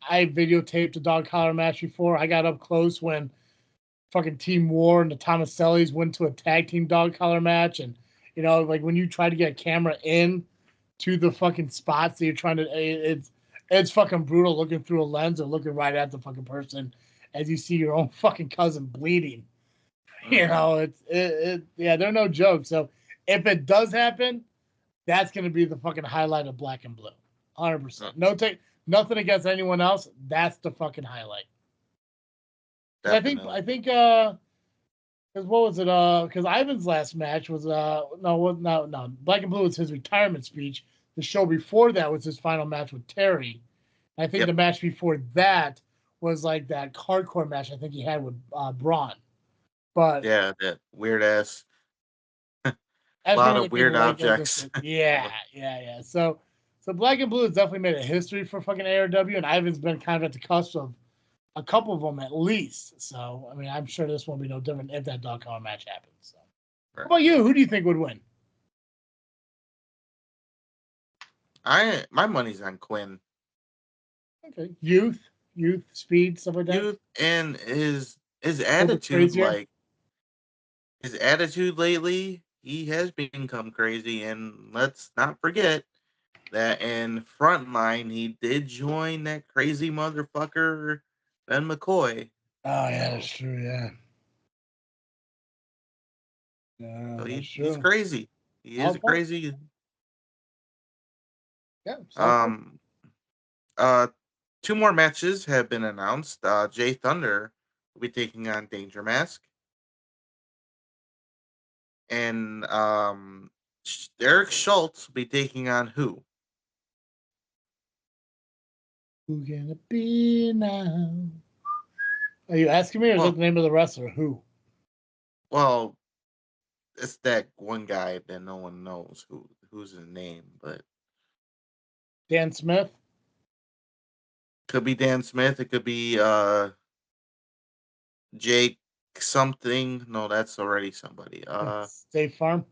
I videotaped a dog collar match before. I got up close when fucking Team War and the Tomasellis went to a tag team dog collar match. And, you know, like when you try to get a camera in to the fucking spots that you're trying to, it's fucking brutal looking through a lens or looking right at the fucking person as you see your own fucking cousin bleeding. You know, yeah, they're no joke. So if it does happen, that's going to be the fucking highlight of Black and Blue. 100%. Nothing against anyone else. That's the fucking highlight. I think, because what was it? Because Ivan's last match was, no. Black and Blue was his retirement speech. The show before that was his final match with Terry. I think the match before that was like that hardcore match I think he had with Braun. But yeah, that weird ass. A lot of weird objects. Yeah. So Black and Blue has definitely made a history for fucking ARW, and Ivan's been kind of at the cusp of a couple of them at least. So, I mean, I'm sure this won't be no different if that dog collar match happens. So. Right. How about you? Who do you think would win? My money's on Quinn. Okay. Youth, speed, stuff like that. Youth and his attitude, like his attitude lately, he has become crazy. And let's not forget that in Frontline, he did join that crazy motherfucker Ben McCoy. Oh yeah, that's true. Yeah. So he's crazy. He is crazy. Yeah. 2 more matches have been announced. Jay Thunder will be taking on Danger Mask. And Eric Schultz will be taking on who? Who can it be now? Are you asking me, or is that the name of the wrestler? Who? Well, it's that one guy that no one knows who's his name, but Dan Smith. Could be Dan Smith. It could be Jake something. No, that's already somebody. State Farm.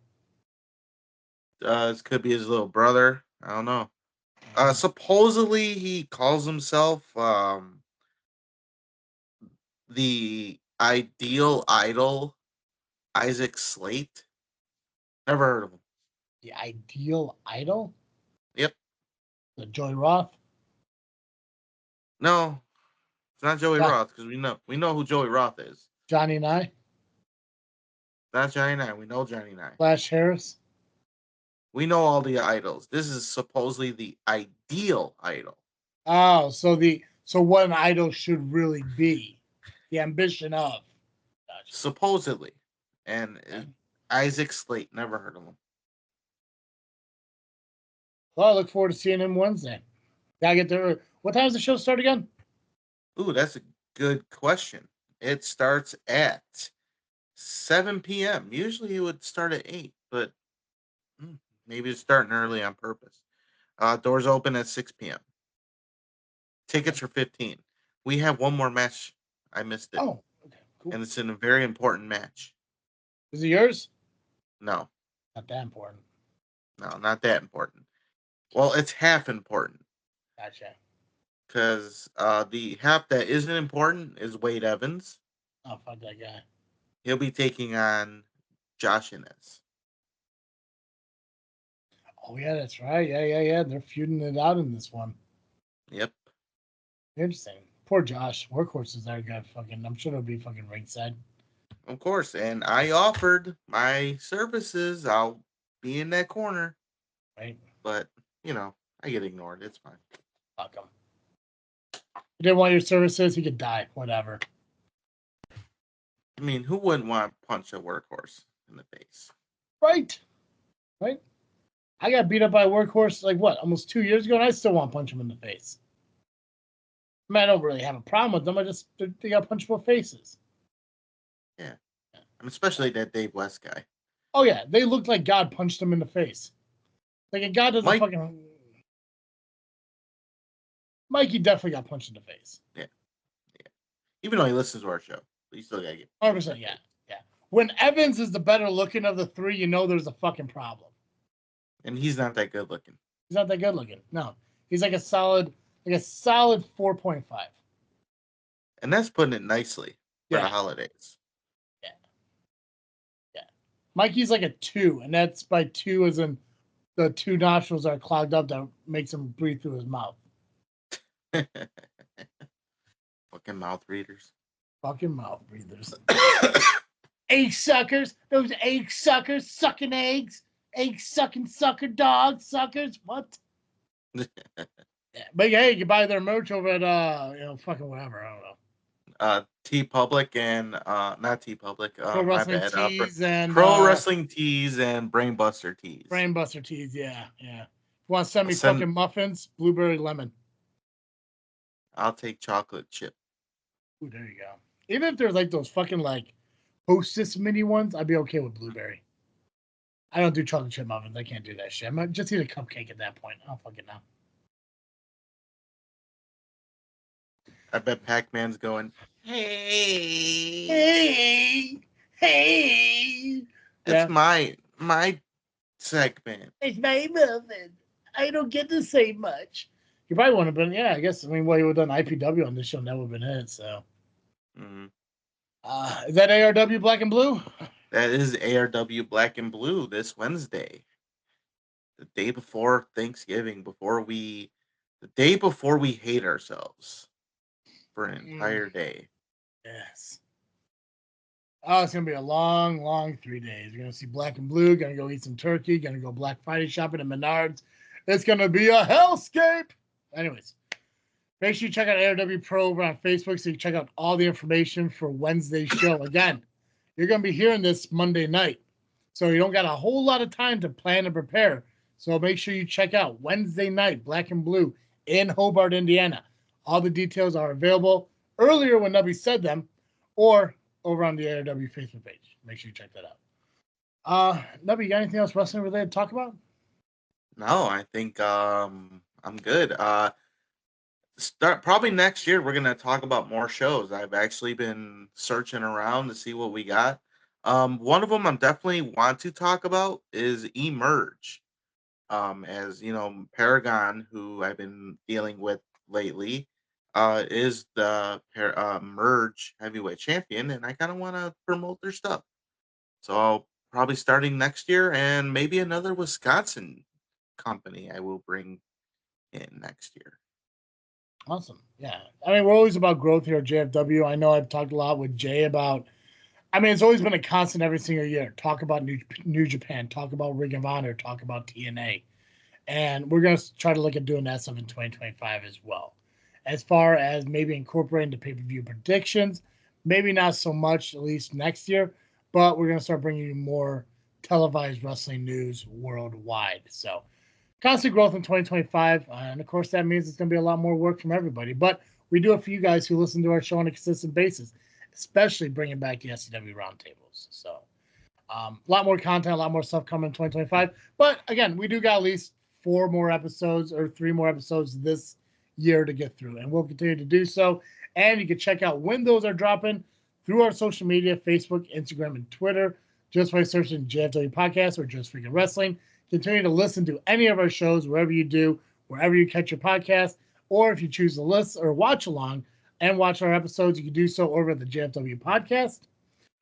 It could be his little brother. I don't know. Supposedly he calls himself the Ideal Idol Isaac Slate. Never heard of him. The Ideal Idol? Yep. The Joey Roth? No, it's not Joey Roth, because we know who Joey Roth is. Johnny Nye? Not Johnny Nye. We know Johnny Nye. Flash Harris? We know all the idols. This is supposedly the ideal idol. Oh, so what an idol should really be. The ambition of. Gotcha. Supposedly. And Isaac Slate, never heard of him. Well, I look forward to seeing him Wednesday. Gotta get there. What time does the show start again? Ooh, that's a good question. It starts at 7 p.m. Usually it would start at 8, but maybe it's starting early on purpose. Doors open at 6 p.m. Tickets are $15. We have one more match. I missed it. Oh, okay, cool. And it's in a very important match. Is it yours? No. Not that important. No, not that important. Well, it's half important. Gotcha. Because the half that isn't important is Wade Evans. Oh, fuck that guy. He'll be taking on Josh Inez. Oh, yeah, that's right. Yeah. They're feuding it out in this one. Yep. Interesting. Poor Josh. Workhorses are good. I'm sure it'll be fucking ringside. Of course. And I offered my services. I'll be in that corner. Right. But, I get ignored. It's fine. Fuck him. He didn't want your services, he could die. Whatever. I mean, who wouldn't want to punch a workhorse in the face? Right. I got beat up by a workhorse, almost 2 years ago, and I still want to punch him in the face. I mean, I don't really have a problem with them. They got punchable faces. Yeah. I mean, especially that Dave West guy. Oh, yeah. They looked like God punched them in the face. Like a God doesn't fucking... Mikey definitely got punched in the face. Yeah. Even though he listens to our show, he still got to get 100%, yeah. When Evans is the better looking of the three, you know there's a fucking problem. And he's not that good looking. He's not that good looking. No. He's like a solid like a solid 4.5. And that's putting it nicely for the Yeah. holidays. Yeah. Yeah. Mikey's like a 2, and that's by 2 as in the 2 nostrils are clogged up that makes him breathe through his mouth. Fucking mouth readers. Fucking mouth breathers. Egg suckers. Those egg suckers sucking eggs. Egg sucking sucker dog suckers. What? Yeah. But hey, you can buy their merch over at fucking whatever. I don't know. T Public and not T Public. Pro My Wrestling bad. Tees and Pro Wrestling Tees and Brainbuster Tees. Brainbuster Tees, yeah. If you want to send me I'll fucking muffins, blueberry lemon. I'll take chocolate chip. Ooh, there you go. Even if there's like those fucking like Hostess mini ones, I'd be okay with blueberry. I don't do chocolate chip muffins. I can't do that shit. I might just eat a cupcake at that point. I don't fucking know. I bet Pacman's going, hey. That's my segment. It's my muffin. I don't get to say much. You probably would have been, yeah, I guess. I mean, well, you would have done IPW on this show, and that would have been it, so. Mm-hmm. Is that ARW Black and Blue? That is ARW Black and Blue this Wednesday. The day before Thanksgiving, the day before we hate ourselves for an entire day. Yes. Oh, it's going to be a long, long 3 days. We're going to see Black and Blue, going to go eat some turkey, going to go Black Friday shopping at Menards. It's going to be a hellscape. Anyways, make sure you check out ARW Pro over on Facebook so you can check out all the information for Wednesday's show. Again, you're going to be hearing this Monday night, so you don't got a whole lot of time to plan and prepare. So make sure you check out Wednesday night, Black and Blue in Hobart, Indiana. All the details are available earlier when Nubby said them, or over on the ARW Facebook page. Make sure you check that out. Nubby, you got anything else wrestling related to talk about? No, I think I'm good. Probably next year we're gonna talk about more shows. I've actually been searching around to see what we got. One of them I'm definitely want to talk about is Emerge. As you know, Paragon, who I've been dealing with lately, is the Merge heavyweight champion, and I kind of want to promote their stuff. So probably starting next year, and maybe another Wisconsin company I will bring in next year. Awesome. Yeah. I mean, we're always about growth here at JFW. I know I've talked a lot with Jay about, I mean, it's always been a constant every single year. Talk about New Japan, talk about Ring of Honor, talk about TNA. And we're going to try to look at doing that stuff in 2025 as well. As far as maybe incorporating the pay-per-view predictions, maybe not so much, at least next year, but we're going to start bringing you more televised wrestling news worldwide. So constant growth in 2025. And of course, that means it's going to be a lot more work from everybody. But we do it for you guys who listen to our show on a consistent basis, especially bringing back the SCW roundtables. So a lot more content, a lot more stuff coming in 2025. But again, we do got at least 4 more episodes or 3 more episodes this year to get through. And we'll continue to do so. And you can check out when those are dropping through our social media, Facebook, Instagram, and Twitter, just by searching JFW Podcast or Just Freaking Wrestling. Continue to listen to any of our shows wherever you do, wherever you catch your podcast, or if you choose to listen or watch along and watch our episodes, you can do so over at the JFW Podcast.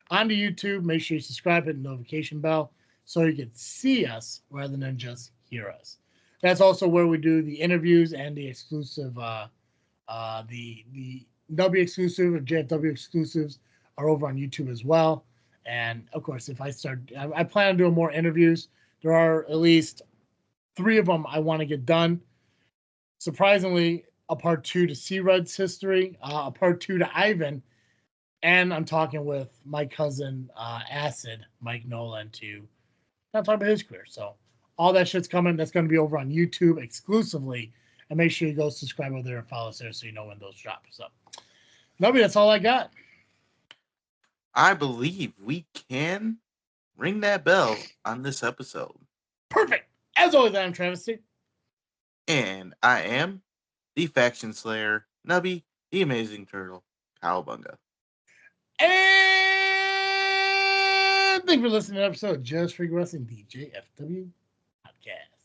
Onto YouTube, make sure you subscribe, hit the notification bell so you can see us rather than just hear us. That's also where we do the interviews and the exclusive, the Nubby exclusive or JFW exclusives are over on YouTube as well. And of course, if I plan on doing more interviews. There are at least 3 of them I want to get done. Surprisingly, a part 2 to C-Red's history, a part 2 to Ivan, and I'm talking with my cousin Acid, Mike Nolan, to talk about his career. So all that shit's coming. That's going to be over on YouTube exclusively. And make sure you go subscribe over there and follow us there so you know when those drop. So, Nubby, that's all I got. I believe we can ring that bell on this episode. Perfect. As always, I'm Travesty. And I am the Faction Slayer, Nubby, the Amazing Turtle, Cowabunga. And thank you for listening to the episode of Just Freaking Wrestling, the JFW Podcast.